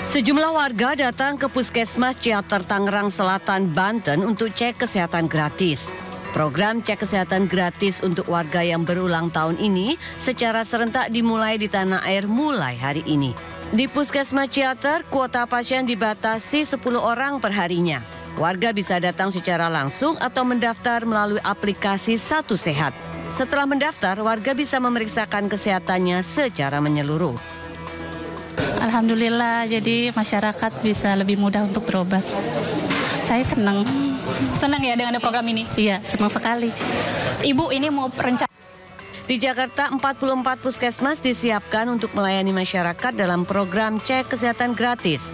Sejumlah warga datang ke Puskesmas Ciater Tangerang Selatan, Banten untuk cek kesehatan gratis. Program cek kesehatan gratis untuk warga yang berulang tahun ini secara serentak dimulai di tanah air mulai hari ini. Di Puskesmas Ciater, kuota pasien dibatasi 10 orang per harinya. Warga bisa datang secara langsung atau mendaftar melalui aplikasi Satu Sehat. Setelah mendaftar, warga bisa memeriksakan kesehatannya secara menyeluruh. Alhamdulillah, jadi masyarakat bisa lebih mudah untuk berobat. Saya senang. Senang ya dengan ada program ini? Iya, senang sekali. Ibu, ini mau rencana. Di Jakarta, 44 puskesmas disiapkan untuk melayani masyarakat dalam program cek kesehatan gratis.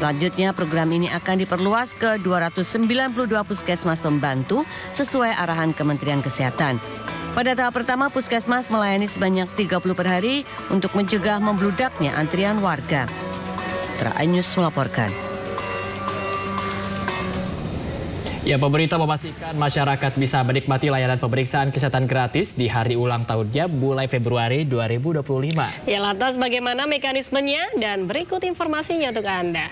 Selanjutnya, program ini akan diperluas ke 292 puskesmas pembantu sesuai arahan Kementerian Kesehatan. Pada tahap pertama, puskesmas melayani sebanyak 30 per hari untuk mencegah membludaknya antrian warga. iNews melaporkan. Ya, pemerintah memastikan masyarakat bisa menikmati layanan pemeriksaan kesehatan gratis di hari ulang tahunnya mulai Februari 2025. Ya, lantas bagaimana mekanismenya dan berikut informasinya untuk Anda.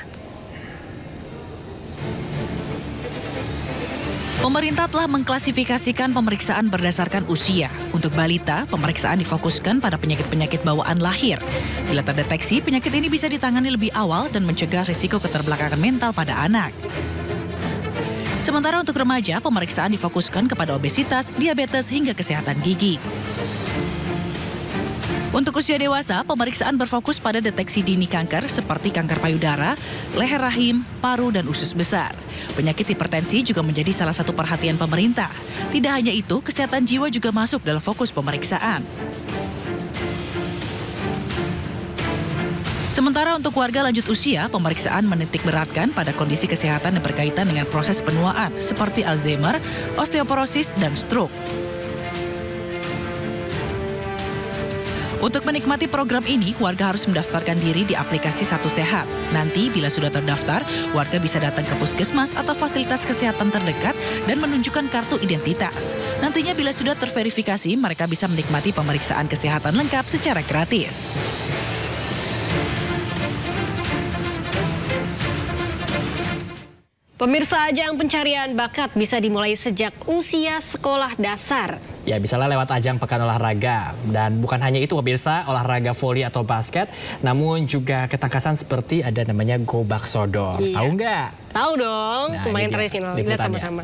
Pemerintah telah mengklasifikasikan pemeriksaan berdasarkan usia. Untuk balita, pemeriksaan difokuskan pada penyakit-penyakit bawaan lahir. Bila terdeteksi, penyakit ini bisa ditangani lebih awal dan mencegah risiko keterbelakangan mental pada anak. Sementara untuk remaja, pemeriksaan difokuskan kepada obesitas, diabetes, hingga kesehatan gigi. Untuk usia dewasa, pemeriksaan berfokus pada deteksi dini kanker seperti kanker payudara, leher rahim, paru, dan usus besar. Penyakit hipertensi juga menjadi salah satu perhatian pemerintah. Tidak hanya itu, kesehatan jiwa juga masuk dalam fokus pemeriksaan. Sementara untuk warga lanjut usia, pemeriksaan menitik beratkan pada kondisi kesehatan yang berkaitan dengan proses penuaan seperti Alzheimer, osteoporosis, dan stroke. Untuk menikmati program ini, warga harus mendaftarkan diri di aplikasi Satu Sehat. Nanti bila sudah terdaftar, warga bisa datang ke puskesmas atau fasilitas kesehatan terdekat dan menunjukkan kartu identitas. Nantinya bila sudah terverifikasi, mereka bisa menikmati pemeriksaan kesehatan lengkap secara gratis. Pemirsa, ajang pencarian bakat bisa dimulai sejak usia sekolah dasar. Ya, misalnya lewat ajang pekan olahraga. Dan bukan hanya itu pemirsa, olahraga voli atau basket, namun juga ketangkasan seperti ada namanya gobak sodor. Iya. Tahu nggak? Tahu dong, Nah, pemain ini dia tradisional. Lihat liputannya. sama-sama.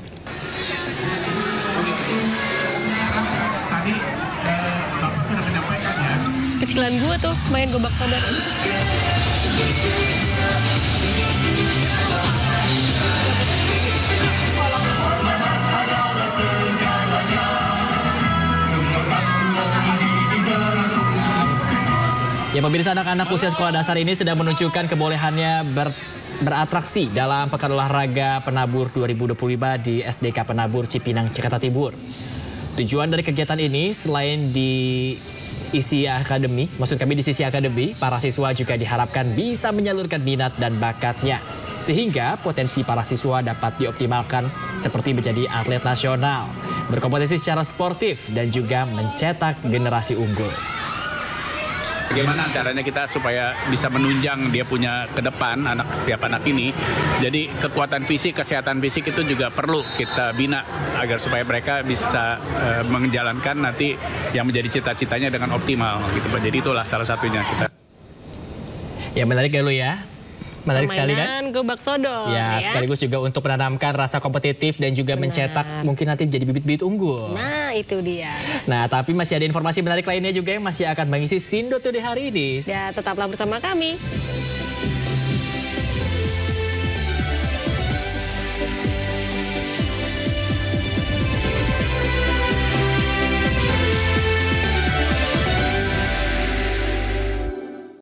Kecilan gue tuh main gobak sodor. Ya pemirsa, anak-anak usia sekolah dasar ini sedang menunjukkan kebolehannya beratraksi dalam Pekan Olahraga Penabur 2025 di SDK Penabur Cipinang, Jakarta Timur. Tujuan dari kegiatan ini selain di sisi akademi, para siswa juga diharapkan bisa menyalurkan minat dan bakatnya. Sehingga potensi para siswa dapat dioptimalkan seperti menjadi atlet nasional, berkompetisi secara sportif dan juga mencetak generasi unggul. Bagaimana caranya kita supaya bisa menunjang dia punya ke depan setiap anak ini. Jadi kekuatan fisik, kesehatan fisik itu juga perlu kita bina agar supaya mereka bisa menjalankan nanti yang menjadi cita-citanya dengan optimal gitu Pak. Jadi itulah salah satunya kita. Ya menarik ya lu ya. Menarik sekali kan? Permainan gobak sodor ya, sekaligus juga untuk menanamkan rasa kompetitif dan juga mencetak mungkin nanti menjadi bibit-bibit unggul. Nah, itu dia. Nah, tapi masih ada informasi menarik lainnya juga yang masih akan mengisi Sindo Today hari ini. Ya, tetaplah bersama kami.